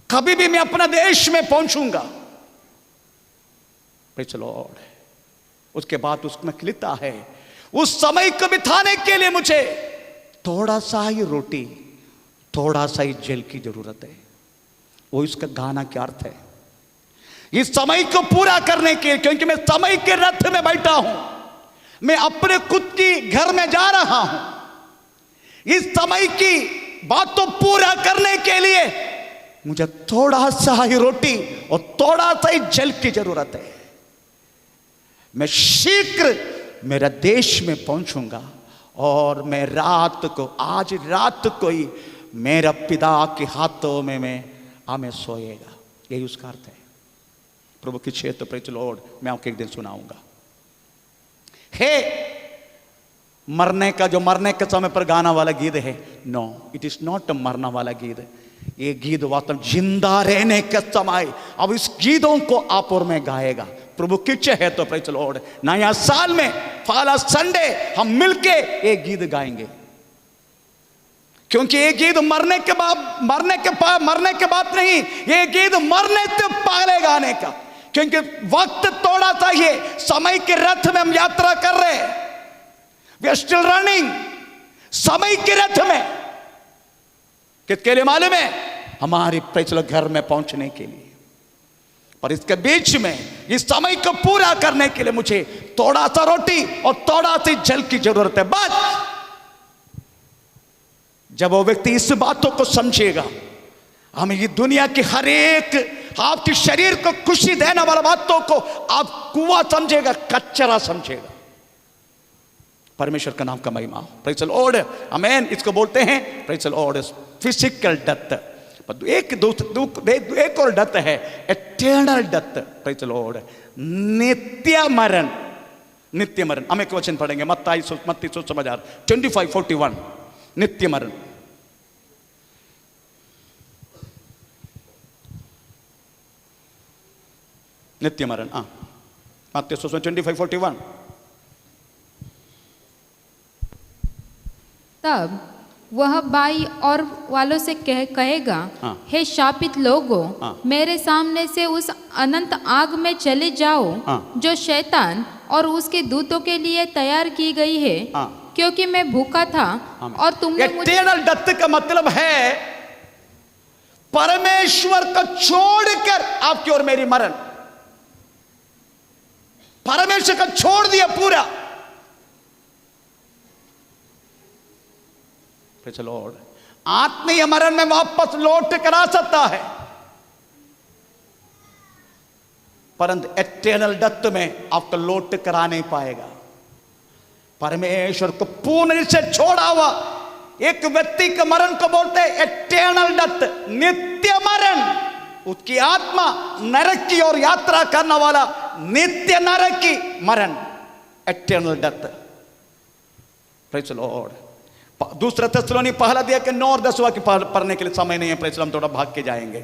कभी भी मैं अपना देश में पहुंचूंगा। Praise the Lord. उसके बाद उसमें लिखता है, उस समय को बिताने के लिए मुझे थोड़ा सा ही रोटी, थोड़ा सा ही जल की जरूरत है। वो इसका गाना क्या अर्थ है? इस समय को पूरा करने के, क्योंकि मैं समय के रथ में बैठा हूं, मैं अपने खुद की घर में जा रहा हूं, इस समय की बात तो पूरा करने के लिए मुझे थोड़ा सा ही रोटी और थोड़ा सा ही जल की जरूरत है। मैं शीघ्र मेरा देश में पहुंचूंगा और मैं रात को, आज रात को ही मेरा पिता के हाथों में मैं हमें सोएगा। यही उसका अर्थ है। प्रभु की क्षेत्र प्रेज़ द लॉर्ड मैं आपको एक दिन सुनाऊंगा। हे मरने का, जो मरने के समय पर गाना वाला गीत है, नो इट इज नॉट मरना वाला गीत। ये गीत वास्तव जिंदा रहने का समय। अब इस गीतों को आप और मैं गाएगा। प्रभु की इच्छा है तो प्रेज़ द लॉर्ड नया साल में फाला संडे हम मिलके एक गीत गाएंगे, क्योंकि ये गीत मरने के बाद नहीं, ये गीत मरने से पहले गाने का, क्योंकि वक्त थोड़ा सा ही है। समय के रथ में हम यात्रा कर रहे हैं, वी आर स्टिल रनिंग समय के रथ में। किसके लिए मालूम है? हमारे प्रचल घर में पहुंचने के लिए। पर इसके बीच में इस समय को पूरा करने के लिए मुझे थोड़ा सा रोटी और थोड़ा सी जल की जरूरत है, बस। जब वो व्यक्ति इस बातों को समझेगा, हमें ये दुनिया की हर एक आपके शरीर को खुशी देने वाला बातों को आप कुआं समझेगा, कचरा समझेगा। परमेश्वर का नाम का महिमा। प्रेज़ द लॉर्ड, आमीन। इसको बोलते हैं praise the Lord physical death. एक और डेथ है eternal death. Praise the Lord नित्य मरण। नित्य मरण हम एक वचन पढ़ेंगे, मत्ती सुसमाचार 25:41। नित्य मरण। नित्य मरण। Matthew 25:41. तब वह बाई और वालों से कहेगा, हाँ। हे शापित लोगों, हाँ। मेरे सामने से उस अनंत आग में चले जाओ, हाँ। जो शैतान और उसके दूतों के लिए तैयार की गई है, हाँ। क्योंकि मैं भूखा था और तुमने मुझे एटर्नल डेथ का मतलब है परमेश्वर को छोड़कर आपकी और मेरी मरण। परमेश्वर को छोड़ दिया पूरा। लॉर्ड आत्मीय मरण में वापस लौट कर आ सकता है, परंतु एटर्नल डेथ में आपको लौट कर आ नहीं पाएगा। परमेश्वर को पूर्ण रूप से छोड़ा हुआ एक व्यक्ति के मरण को बोलते हैं एटर्नल डेथ, नित्य मरण। उसकी आत्मा नरक की ओर यात्रा करने वाला नित्य नरक की मरण, eternal death. Praise the Lord. दूसरा थिस्सलुनी पहला दिया कि 9 और 10 वाक्य पढ़ने के लिए समय नहीं है, प्रेज़ हम थोड़ा भाग के जाएंगे।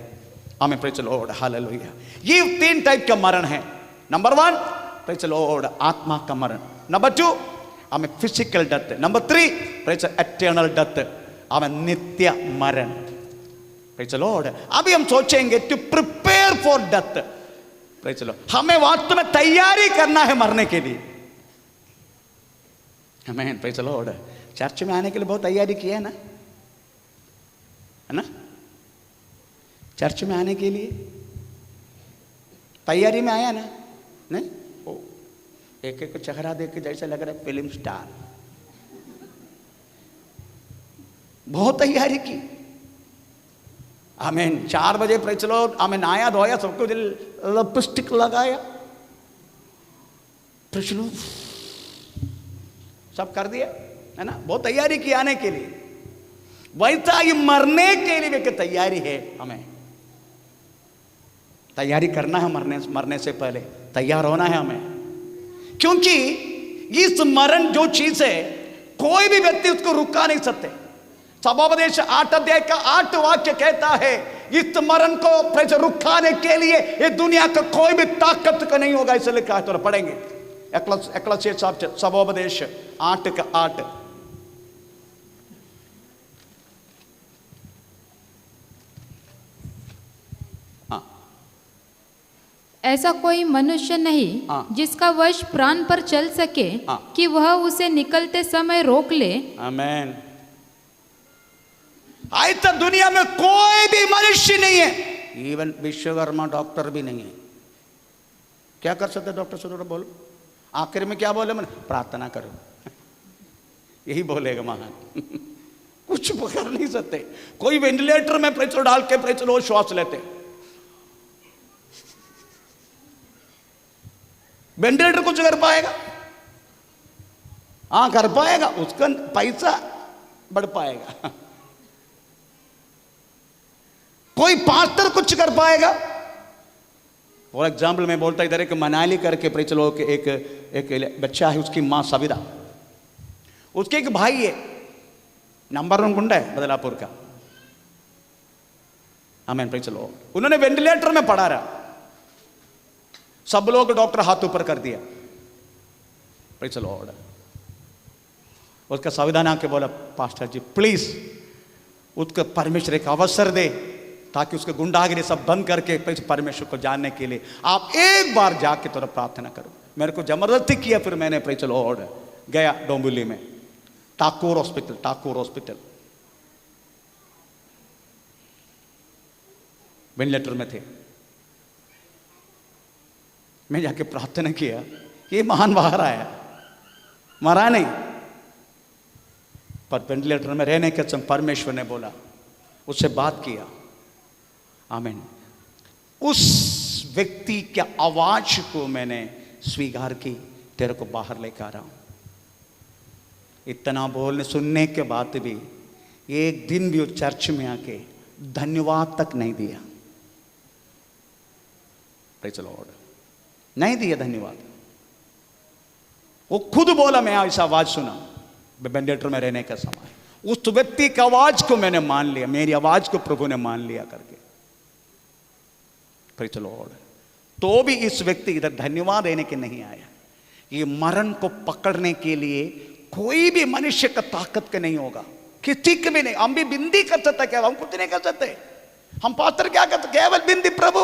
आमीन, प्रेज़ द लॉर्ड, हालेलुया। ये 3 टाइप का मरण है। नंबर 1 प्रेज़ द लॉर्ड आत्मा का मरण, नंबर 2 हमें physical death, number 3 praise eternal death, हमें नित्य मरण। Praise the Lord. अभी हम सोचेंगे to prepare for death. Praise the Lord. हमें वास्तव में तैयारी करना है मरने के लिए। आमीन, प्रेज़ द लॉर्ड। चर्च में आने के लिए बहुत तैयारी की है ना, है ना? चर्च में आने के लिए तैयारी में आया ना? नहीं, ओ एक एक चेहरा देख के जैसा लग रहा है फिल्म स्टार। बहुत तैयारी की। आमीन। 4 बजे प्रेज़ द लॉर्ड, आमीन, आया धोया, सबको लिपस्टिक लगाया, प्रेज़ द लॉर्ड, सब कर दिया, है ना? बहुत तैयारी की आने के लिए। वैसा ये मरने के लिए भी तैयारी है। हमें तैयारी करना है, मरने से पहले तैयार होना है हमें, क्योंकि इस मरण जो चीज है कोई भी व्यक्ति उसको रुका नहीं सकते। सभोपदेश 8 अध्याय का 8 वाक्य कहता है इस मरण को रुकाने के लिए ये दुनिया का कोई भी ताकत का नहीं होगा, इसलिए लिखा है। तो पढ़ेंगे सभोपदेश 8 का 8। ऐसा कोई मनुष्य नहीं जिसका वश प्राण पर चल सके कि वह उसे निकलते समय रोक ले। आमीन। आज तक दुनिया में कोई भी मनुष्य नहीं है, इवन विश्वकर्मा डॉक्टर भी नहीं है। क्या कर सकते डॉक्टर से? थोड़ा बोलो। आखिर में क्या बोले? मैंने प्रार्थना करो, यही बोलेगा महान। कुछ कर नहीं सकते। कोई वेंटिलेटर में प्रेशर डाल के प्रेशर श्वास लेते, वेंटिलेटर कुछ कर पाएगा? हाँ कर पाएगा, उसका पैसा बढ़ पाएगा। कोई पास्टर कुछ कर पाएगा? फॉर एग्जाम्पल मैं बोलता इधर एक मनाली करके प्रेचलो के एक बच्चा है, उसकी माँ सविता, उसके एक भाई है, नंबर 1 गुंडा है बदलापुर का। आमीन, प्रेचलो। उन्होंने वेंटिलेटर में पड़ा रहा, सब लोग डॉक्टर हाथ ऊपर कर दिया। Praise the Lord. उसका संविधान आके बोला, पास्टर जी प्लीज उसको परमेश्वर एक अवसर दे, ताकि उसके गुंडागिरी सब बंद करके परमेश्वर को जानने के लिए आप एक बार जाके थोड़ा प्रार्थना करो। मेरे को जबरदस्ती किया, फिर मैंने प्रेज़ द लॉर्ड गया डोंबिवली में ठाकुर हॉस्पिटल वेंटिलेटर में थे। मैं जाके प्रार्थना किया, ये महान बाहर आया, मरा नहीं, पर वेंटिलेटर में रहने के समय परमेश्वर ने बोला, उससे बात किया। आमीन। उस व्यक्ति के आवाज को मैंने स्वीकार की, तेरे को बाहर लेकर आ रहा हूं। इतना बोलने सुनने के बाद भी एक दिन भी वो चर्च में आके धन्यवाद तक नहीं दिया। Praise the Lord. नहीं दिया धन्यवाद। वो खुद बोला, मैं ऐसा आवाज सुना वेंटिलेटर में रहने का समय, उस व्यक्ति की आवाज को मैंने मान लिया, मेरी आवाज को प्रभु ने मान लिया करके। Praise the Lord. तो भी इस व्यक्ति इधर धन्यवाद देने के नहीं आया। ये मरण को पकड़ने के लिए कोई भी मनुष्य का ताकत के नहीं होगा, किसी के भी नहीं। हम भी बिंदी कर सकते क्या? हम कुछ नहीं कर सकते। हम पात्र क्या करते? केवल बिंदी, प्रभु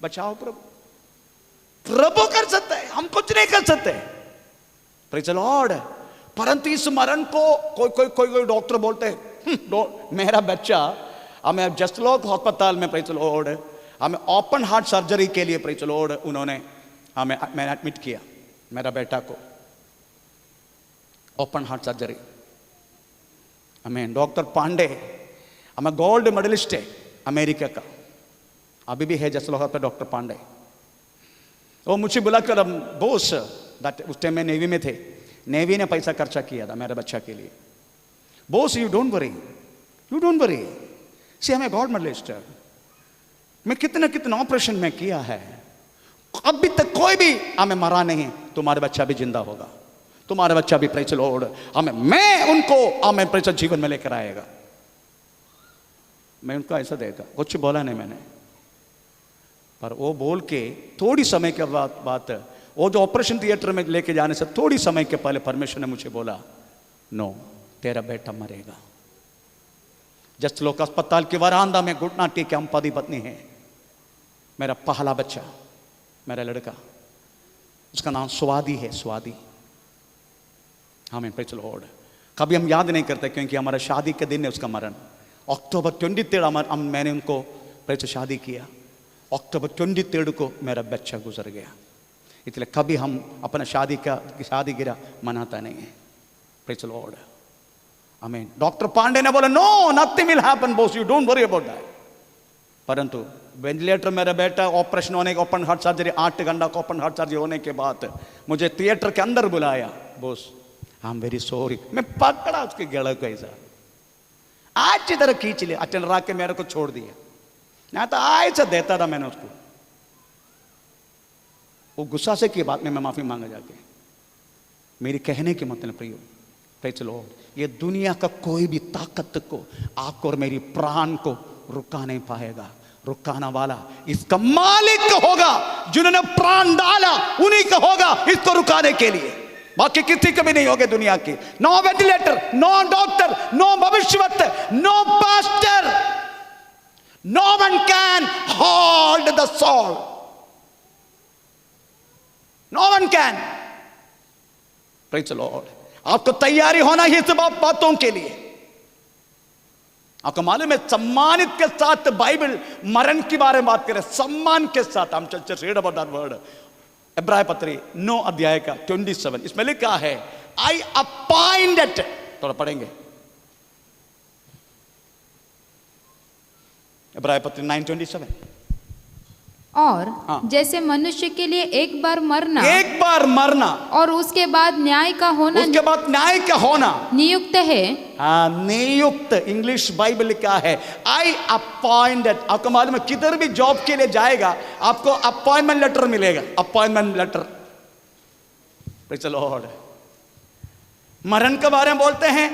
बचाओ, प्रभु प्रभु कर सकते हैं, हम कुछ नहीं कर सकते। Praise the Lord. परंतु इस मरण को कोई डॉक्टर बोलते हैं मेरा बच्चा हमें जस्ट लोग अस्पताल में, प्रेज़ द लॉर्ड, हमें ओपन हार्ट सर्जरी के लिए, प्रेज़ द लॉर्ड, उन्होंने मैंने एडमिट किया मेरा बेटा को, ओपन हार्ट सर्जरी। हमें डॉक्टर पांडे, हमें गोल्ड मेडलिस्ट है अमेरिका का, अभी भी है जस्ट लोग पे डॉक्टर पांडे। वो मुझे बुलाकर, बोस उस टाइम में नेवी में थे, नेवी ने पैसा खर्चा किया था मेरे बच्चा के लिए। बोस यू डोंट वरी सी हमें गॉड मेडलिस्ट, मैं कितना ऑपरेशन में किया है, अभी तक कोई भी हमें मरा नहीं। तुम्हारे बच्चा भी जिंदा होगा, तुम्हारा बच्चा भी, प्रेज़ द लॉर्ड, मैं उनको जीवन में लेकर आएगा। मैं उनको ऐसा देखा, कुछ बोला नहीं मैंने, पर वो बोल के थोड़ी समय के बाद वो जो ऑपरेशन थिएटर में लेके जाने से थोड़ी समय के पहले परमेश्वर ने मुझे बोला, नो तेरा बेटा मरेगा। जस्ट लोग अस्पताल के वरांदा में घुटना टेके हम पति पत्नी है, मेरा पहला बच्चा, मेरा लड़का, उसका नाम स्वादी है, स्वादी। हमें प्रेज़ द लॉर्ड, कभी हम याद नहीं करते क्योंकि हमारा शादी के दिन है उसका मरण। अक्टूबर 23 मैंने उनको प्रेज़ शादी किया, अक्टूबर 23 को मेरा बच्चा गुजर गया। इसलिए कभी हम अपना शादी गिरा मनाता नहीं है। प्रेज़ द लॉर्ड, आमीन। डॉक्टर पांडे ने बोला, no nothing will happen boss, you don't worry about that. परंतु वेंटिलेटर मेरा बेटा ऑपरेशन होने के, ओपन हार्ट सर्जरी 8 घंटा का ओपन हार्ट सर्जरी होने के बाद मुझे थिएटर के अंदर बुलाया, बोस आई एम वेरी सॉरी। मैं पकड़ा उसके गले को ऐसा, आज इधर खींच लिया, अचल रहा के मेरे को छोड़ दिया, ना तो ऐसा देता था मैंने उसको। वो गुस्सा से की बात में मैं माफी मांगा जाके। मेरी कहने के मतलब प्रियो, प्रेज़ द लॉर्ड, ये दुनिया का कोई भी ताकत को आपको और मेरी प्राण को रुका नहीं पाएगा। रुकाना वाला इसका मालिक होगा, जिन्होंने प्राण डाला उन्हीं का होगा इसको रुकाने के लिए, बाकी किसी के भी नहीं होगे दुनिया की। No ventilator, no doctor, no भविष्यवक्ता, no pastor, no one can hold the soul, no one can. Praise the lord. आपको तैयारी होना ही सब बातों के लिए। आपको मालूम है, सम्मानित के साथ बाइबल मरण के बारे में बात करे, सम्मान के साथ। हम read about that word, Ibrahim पत्री 9 अध्याय का 27, इसमें लिखा है, आई अपॉइंटेड, थोड़ा पढ़ेंगे, इब्राहिम पत्री 9:27। और हाँ। जैसे मनुष्य के लिए एक बार मरना और उसके बाद न्याय का होना नियुक्त है। हाँ, नियुक्त, इंग्लिश बाइबल लिखा है आई अपॉइंटेड। आपको मालूम है, किधर भी जॉब के लिए जाएगा आपको अपॉइंटमेंट लेटर मिलेगा, appointment letter. Praise the Lord. मरण के बारे में बोलते हैं,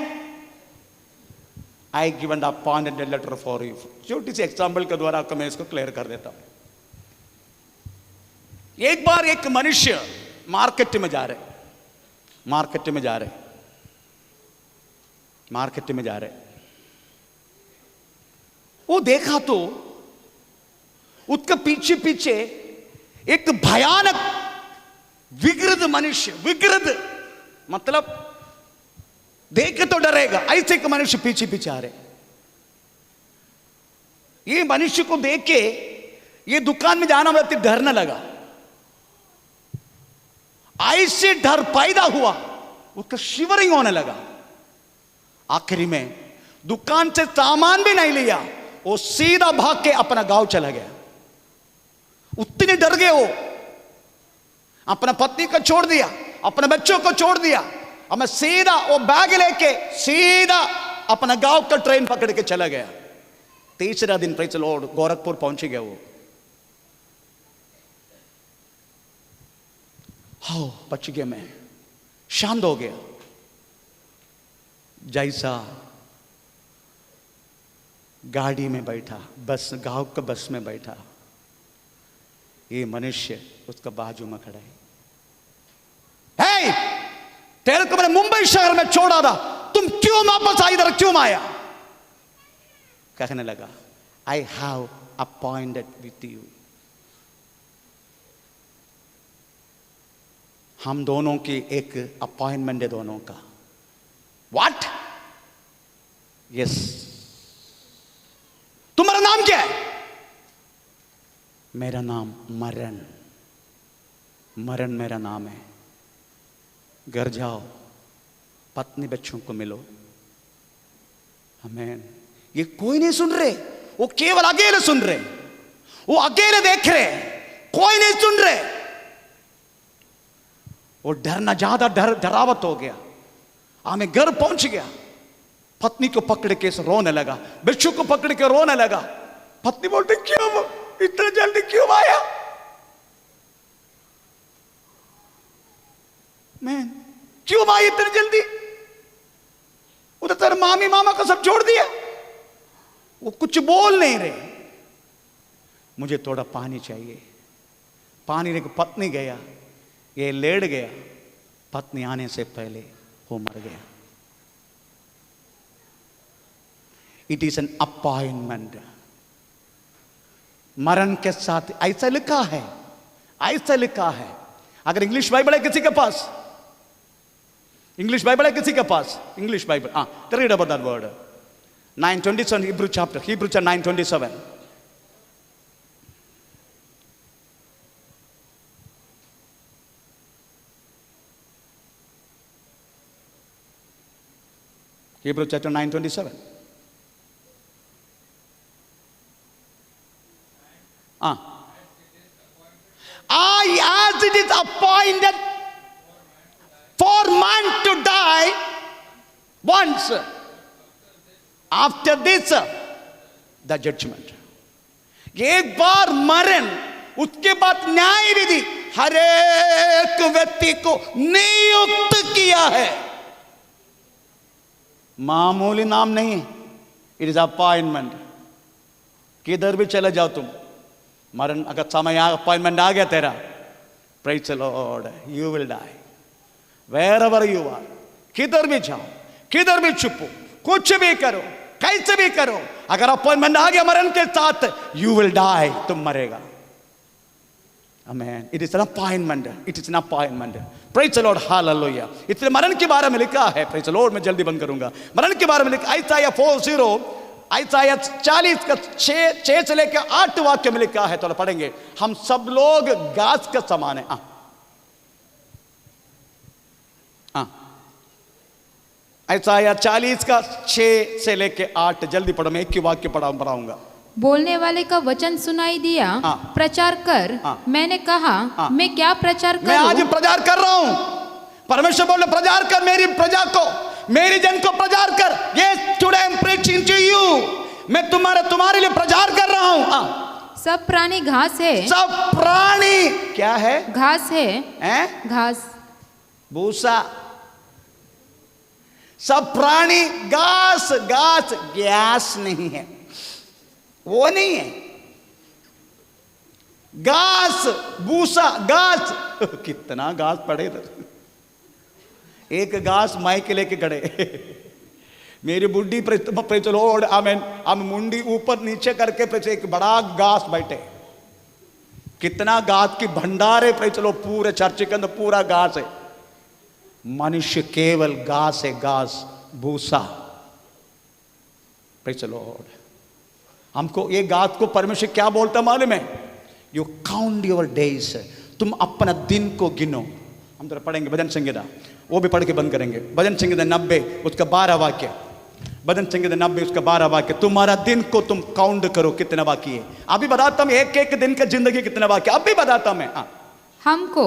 I given the appointment letter for you. छोटी सी एग्जाम्पल के द्वारा आपको मैं इसको क्लियर कर देता हूं। एक बार एक मनुष्य मार्केट में जा रहे, वो देखा तो उसके पीछे पीछे एक भयानक विकृत मनुष्य, विकृत मतलब देखे तो डरेगा, ऐसे एक मनुष्य पीछे पीछे आ रहे। ये मनुष्य को देख के ये दुकान में जाना व्यक्ति डरने लगा। ऐसे डर पैदा हुआ, उसका शिवरिंग होने लगा। आखिरी में दुकान से सामान भी नहीं लिया, वो सीधा भाग के अपना गांव चला गया। उतने डर गए वो, अपना पत्नी को छोड़ दिया, अपने बच्चों को छोड़ दिया, अब मैं सीधा वो बैग लेके सीधा अपना गांव का ट्रेन पकड़ के चला गया। तीसरा दिन प्रेज़ द लॉर्ड गोरखपुर पहुंच गया वो। हाँ, बच गया, मैं शांत हो गया। जैसा गाड़ी में बैठा, बस गांव का बस में बैठा, ये मनुष्य उसका बाजू में खड़ा है। हे, तेरे को मैंने मुंबई शहर में छोड़ा था, तुम क्यों वापस आई, इधर क्यों आया? कहने लगा, I have appointed with you. हम दोनों की एक अपॉइंटमेंट है दोनों का। व्हाट? यस। तुम्हारा नाम क्या है? मेरा नाम मरण। मरण मेरा नाम है। घर जाओ, पत्नी बच्चों को मिलो। आमीन। ये कोई नहीं सुन रहे, वो केवल अकेले सुन रहे, वो अकेले देख रहे, कोई नहीं सुन रहे। वो डरना ज्यादा डरावत हो गया। हमें घर पहुंच गया, पत्नी को पकड़ के रोने लगा, बच्चों को पकड़ के रोने लगा। पत्नी बोलती, क्यों इतना जल्दी क्यों आया? मैं क्यों आई इतनी जल्दी? उधर तेरे मामी मामा को सब छोड़ दिया। वो कुछ बोल नहीं रहे। मुझे थोड़ा पानी चाहिए। पानी लेकर पत्नी गया, ये लेट गया। पत्नी आने से पहले वो मर गया। It is an appointment. मरण के साथ ऐसा लिखा है, ऐसा लिखा है। अगर इंग्लिश बाइबल है किसी के पास, इंग्लिश बाइबल है किसी के पास, English Bible, read about that word 9:27 Hebrew chapter 9:27. Hebrew chapter 9:27. As it is appointed for man to die once, after this the judgment. एक बार मरण, उसके बाद न्याय विधि हर एक व्यक्ति को नियुक्त किया है। मामूली नाम नहीं, इट इज अपॉइंटमेंट। किधर भी चले जाओ तुम, मरण अगर समय अपॉइंटमेंट आ गया तेरा, praise the Lord, you will die wherever you are. किधर भी जाओ, किधर भी छुपो, कुछ भी करो, कैसे भी करो, अगर अपॉइंटमेंट आ गया मरण के साथ, यू विल डाई, तुम मरेगा। आमीन। It is an appointment, it is an appointment. Praise the Lord, hallelujah. इसलिए मरण के बारे में लिखा है, प्रेज़ द लॉर्ड, मैं जल्दी बंद करूंगा। मरण के बारे में लिखा आयसाया 40 का 6 से लेकर 8 वाक्य में लिखा है। तो पढ़ेंगे। हम सब लोग घास का समान है। आयसाया 40 का 6 से लेकर 8, जल्दी पढ़ो, मैं एक ही वाक्य पढ़ाऊंगा। बोलने वाले का वचन सुनाई दिया, प्रचार कर। मैंने कहा, मैं क्या प्रचार करूं? मैं आज प्रचार कर रहा हूं। परमेश्वर बोले, प्रचार कर, मेरी प्रजा को, मेरी जन को प्रचार कर। Yes, today I am preaching to you. मैं तुम्हारे लिए प्रचार कर रहा हूं। सब प्राणी घास है। सब प्राणी क्या है? घास है, घास, भूसा। सब प्राणी घास, घास, गैस नहीं है, वो नहीं है। घास, भूसा, घास। कितना घास पड़े इधर। एक घास माइक लेके खड़े। मेरी बुढ़ी प्रेज़ द लॉर्ड, आमीन, हम मुंडी ऊपर नीचे करके प्रेज़ एक बड़ा घास बैठे। कितना घास की भंडार है, प्रेज़ द लॉर्ड, पूरे चर्च के अंदर पूरा घास है। मनुष्य केवल घास है, घास, भूसा। Praise the Lord. हमको ये घास को परमेश्वर क्या बोलता मालूम है? You count your days. तुम अपना दिन को गिनो। हम तो पढ़ेंगे भजन संहिता, वो भी पढ़ के बंद करेंगे। भजन संहिता 90 उसका 12 वाक्य। भजन संहिता 90 उसका 12 वाक्य। तुम्हारा दिन को तुम काउंट करो, कितना बाकी है। अभी बताता हूं एक एक दिन का जिंदगी कितना बाकी, अभी बताता मैं। हमको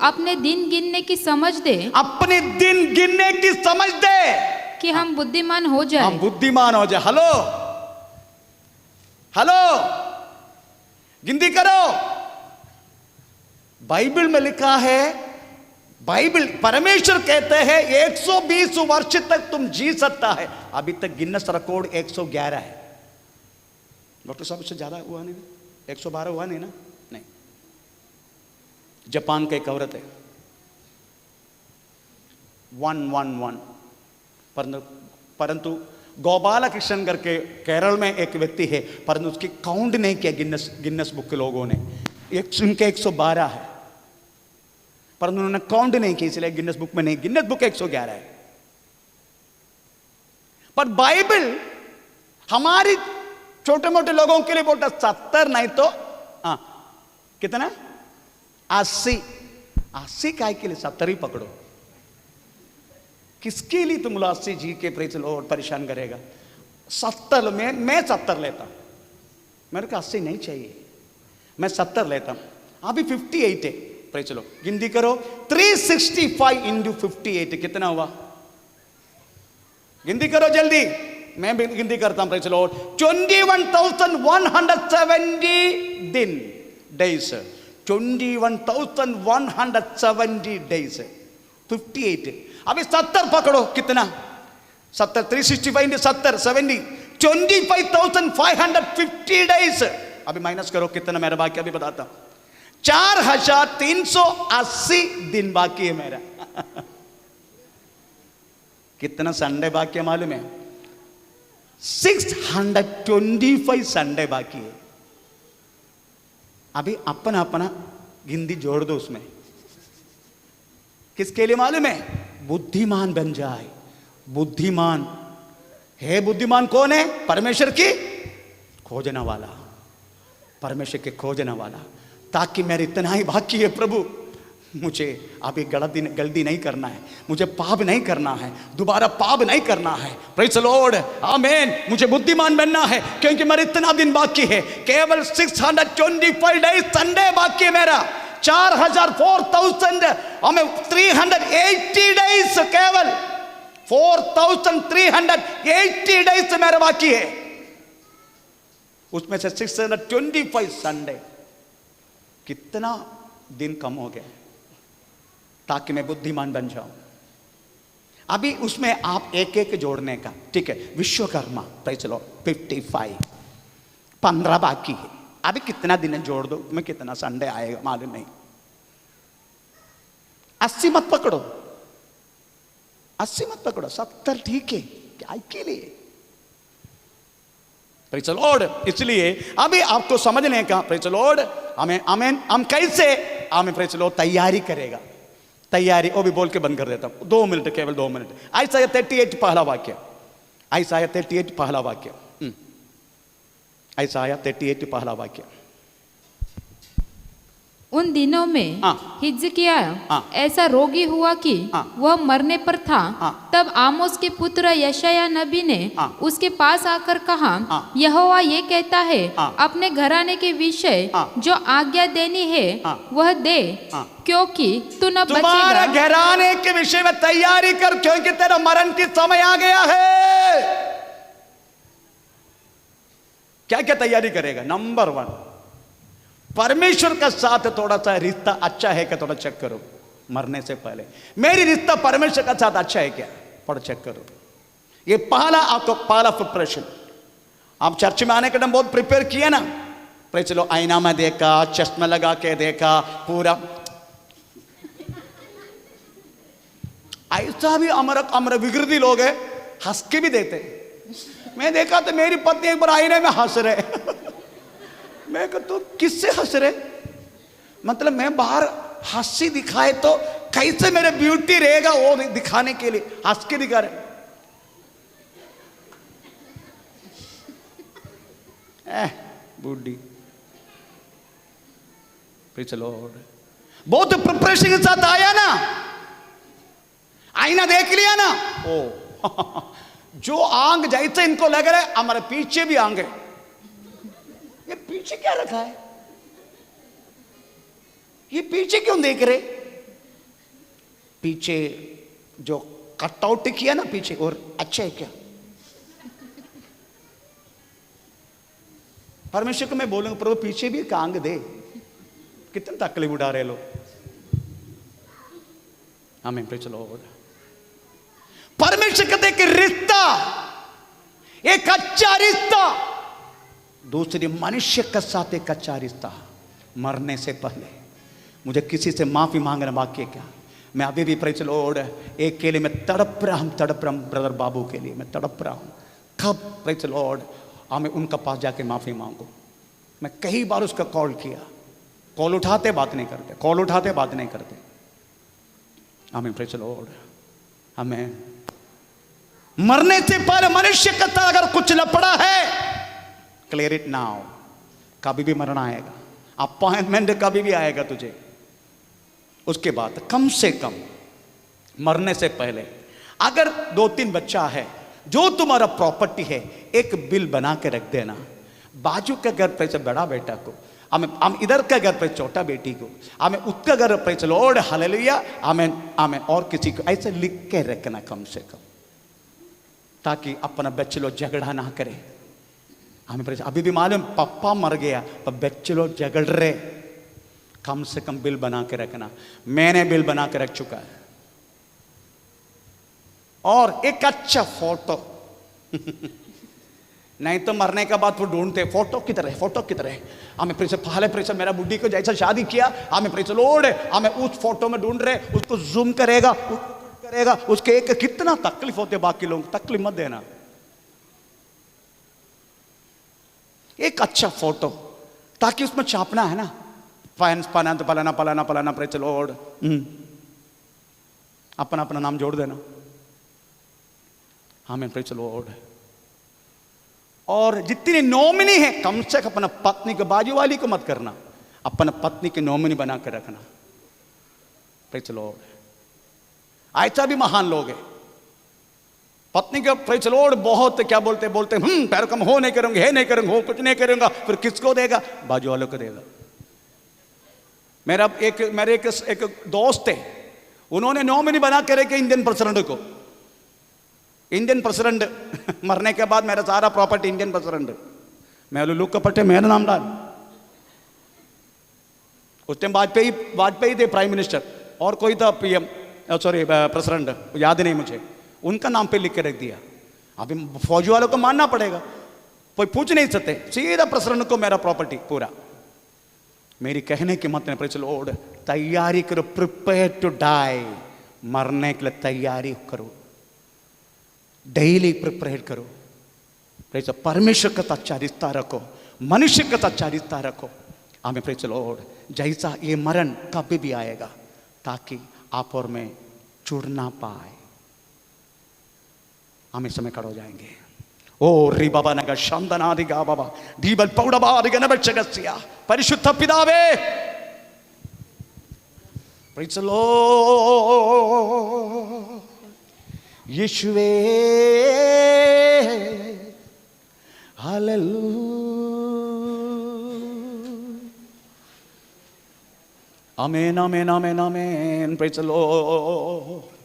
अपने दिन गिनने की समझ दे। अपने दिन गिनने की समझ दे कि हम बुद्धिमान हो जाए। हम बुद्धिमान हो जाए। हेलो हेलो, गिनती करो। बाइबल में लिखा है, बाइबल परमेश्वर कहते हैं 120 वर्ष तक तुम जी सकता है। अभी तक गिनेस रिकॉर्ड 111 है। डॉक्टर साहब, उससे ज्यादा हुआ नहीं? 112 हुआ नहीं ना? नहीं, जापान का एक औरत है, 111, परंतु गोपाल कृष्णन करके केरल में एक व्यक्ति है, परंतु उसकी काउंट नहीं किया गिन्नस बुक के लोगों ने। उनके 112 है, परंतु उन्होंने काउंट नहीं किया, इसलिए गिन्नस बुक में नहीं। गिन्नस बुक 111 है। पर बाइबल हमारी छोटे मोटे लोगों के लिए बोलता 70 नहीं तो कितना 80 काय के लिए 70 ही पकड़ो। किसके लिए तुम 80 जी के प्रेज लॉर्ड परेशान करेगा? 70 में मैं 70 लेता हूं, मेरे को 80 नहीं चाहिए, मैं 70 लेता हूं। अभी 58 है, प्रेज लो, गिनती करो 365 इंटू 58 कितना हुआ? गिनती करो जल्दी, मैं भी गिनती करता हूं, प्रेज लॉर्ड। 21,170 दिन, डेज, 21,170 डेज, 58। अभी 70 पकड़ो, कितना? 70, 365 इंटू 70, 70, 25,550 डेज। अभी माइनस करो कितना मेरा बाकी, अभी बताता हूं। 4,380 दिन बाकी है मेरा। कितना संडे बाकी है मालूम है? 625 संडे बाकी है। अभी अपना अपना गिनती जोड़ दो उसमें। किसके लिए मालूम है? बुद्धिमान बन जाए। बुद्धिमान है, बुद्धिमान कौन है? परमेश्वर की खोजना वाला, परमेश्वर के खोजना वाला। ताकि मेरे इतना ही बाकी है प्रभु, मुझे अभी गलती नहीं करना है, मुझे पाप नहीं करना है, दोबारा पाप नहीं करना है। प्रेज़ द लॉर्ड, आमीन। मुझे बुद्धिमान बनना है क्योंकि मेरे इतना दिन बाकी है। केवल 625 डेज संडे बाकी है मेरा। 4,380 डेज, केवल 4,380 डेज मेरा बाकी है। उसमें से 625 संडे, कितना दिन कम हो गया ताकि मैं बुद्धिमान बन जाऊं। अभी उसमें आप एक एक जोड़ने का, ठीक है। विश्वकर्मा, प्रेज़ द लॉर्ड, 55, 15 बाकी है। अभी कितना दिन जोड़ दो, मैं कितना संडे आएगा मालूम नहीं। 80 मत पकड़ो, 80 मत पकड़ो, 70 ठीक है, क्या के लिए? Praise the Lord. इसलिए अभी आपको समझने का, प्रेज़ द लॉर्ड, हमें आमीन, हम कैसे हमें प्रेज़ द लॉर्ड तैयारी करेगा। तैयारी वो भी बोल के बंद कर देता हूं, 2 मिनट, केवल 2 मिनट। आइसाया 38 पहला वाक्य, आइसाया 38 पहला वाक्य, आइसाया 38 पहला वाक्य। उन दिनों में हिजकिय्याह ऐसा रोगी हुआ कि वह मरने पर था। तब आमोस के पुत्र यशायाह नबी ने उसके पास आकर कहा, यहोवा ये कहता है, अपने घराने के विषय जो आज्ञा देनी है वह दे, क्योंकि तू न तुम्हारा बचेगा। घराने के विषय में तैयारी कर, क्योंकि तेरा मरण की समय आ गया है। क्या क्या तैयारी करेगा? नंबर 1, परमेश्वर का साथ थोड़ा सा रिश्ता अच्छा है क्या? थोड़ा चेक करो मरने से पहले। मेरी रिश्ता परमेश्वर का साथ अच्छा है क्या? थोड़ा चेक करो। ये पहला, आपको पहला प्रिपरेशन। आप चर्च में आने के टाइम बहुत प्रिपेयर किया ना, प्रेज़ द लॉर्ड, आईना में देखा, चश्मा लगा के देखा, पूरा ऐसा भी हमारा विकृति लोग है, हंस के भी देते। मैं देखा तो मेरी पत्नी एक बार आईने में हंस रहे। मैं कहता तू किससे हंस रहे? मतलब मैं बाहर हंसी दिखाए तो कैसे मेरे ब्यूटी रहेगा, वो दिखाने के लिए हंस के दिखा रहे। बूढ़ी, प्रेज़ द लॉर्ड, बहुत प्रिपरेशन के साथ आया ना, आईना देख लिया ना, ओ जो आंग जैसे इनको लग रहा है हमारे पीछे भी आंग है। ये पीछे क्या रखा है? ये पीछे क्यों देख रहे? पीछे जो कटआउट किया ना पीछे, और अच्छा है क्या? परमेश्वर को मैं बोलूंगा, प्रभु पीछे भी कांग दे। कितने तकलीफ उठा रहे लोग। आमीन, प्रेज़ द लॉर्ड। परमेश्वर कहते कि रिश्ता, एक अच्छा रिश्ता, दूसरे मनुष्य के साथ एक अच्छा रिश्ता। मरने से पहले मुझे किसी से माफी मांगना बाकी है क्या? मैं अभी भी प्रेज़ द लॉर्ड एक के लिए मैं तड़प रहा हूँ ब्रदर बाबू के लिए मैं तड़प रहा हूँ। कब प्रेज़ द लॉर्ड हमें उनका पास जाके माफी मांगो। मैं कई बार उसका कॉल किया, कॉल उठाते बात नहीं करते, कॉल उठाते बात नहीं करते। हमें प्रेज़ द लॉर्ड, हमें मरने से पहले मनुष्य का अगर कुछ लपड़ा है, क्लियर इट नाउ। कभी भी मरना आएगा, अपॉइंटमेंट कभी भी आएगा तुझे। उसके बाद कम से कम मरने से पहले अगर 2-3 बच्चा है, जो तुम्हारा प्रॉपर्टी है, एक बिल बना के रख देना। बाजू के घर पे से बड़ा बेटा को, हम इधर के घर पे छोटा बेटी को, हमें उसका घर पे से लॉर्ड हालेलुया आमेन आमेन, और किसी को ऐसे लिख के रखना कम से कम, ताकि अपना बच्चे लोग झगड़ा ना करे। हमें अभी भी मालूम पापा मर गया पर बच्चे लोग झगड़ रहे, कम से कम बिल बना के रखना। मैंने बिल बना के रख चुका है। और एक अच्छा फोटो नहीं तो मरने के बाद वो ढूंढते फोटो की तरह, फोटो की तरह। हमें पहले मेरा बुढ़ी को जैसा शादी किया, हमें लोड हमें उस फोटो में ढूंढ रहे, उसको जूम करेगा, करेगा, उसके एक कितना तकलीफ होते, बाकी लोग तकलीफ मत देना। एक अच्छा फोटो, ताकि उसमें छापना है ना, पलाना पलाना पलाना प्रेज़ द लॉर्ड, अपना अपना नाम जोड़ देना। हमें प्रेज़ द लॉर्ड। और जितनी नॉमिनी है, कम से कम अपना पत्नी के बाजू वाली को मत करना, अपना पत्नी की नॉमिनी बना कर रखना। Praise the Lord. ऐसा भी महान लोग हैं, पत्नी के प्रेज़ द लॉर्ड बहुत क्या बोलते पैर कम हो नहीं करूंगा, हे नहीं करूंगा, हो कुछ नहीं करूंगा, फिर किसको देगा? बाजू वालों को देगा। मेरे एक दोस्त है, उन्होंने नॉमिनी बना के रखे इंडियन प्रेसिडेंट को। इंडियन प्रेसिडेंट मरने के बाद मेरा सारा प्रॉपर्टी इंडियन प्रेसिडेंट, मैं लुक पट्टे मेरा नाम डाल। उस टाइम वाजपेयी थे प्राइम मिनिस्टर, और कोई था पीएम, सॉरी प्रेसिडेंट, याद नहीं मुझे, उनका नाम पे लिख के रख दिया। अभी फौजी वालों को मानना पड़ेगा, कोई पूछ नहीं सकते, सीधा प्रेसिडेंट को मेरा प्रॉपर्टी पूरा। मेरी कहने की मतलब प्रेज़ द लॉर्ड, तैयारी करो, प्रिपेयर टू डाई, मरने के लिए तैयारी करो, डेली प्रिपेयर करो। प्रेज़ परमेश्वर का अच्छा रिश्ता रखो, मनुष्य का अच्छा रिश्ता रखो। हमें प्रेज़ द लॉर्ड, जैसा ये मरण कभी भी आएगा, ताकि आप और मैं जुड़ ना पाए। हम इस समय खड़े हो जाएंगे। ओ री बाबा नगर शांतनादिगा बाबा दीबल पौड़बादिगा नबचगस्या, परिशुद्ध पितावे, प्रेज़ द लॉर्ड, यीशुवे, हालेलुया, आमेन आमेन आमेन आमेन, प्रेज़ द लॉर्ड।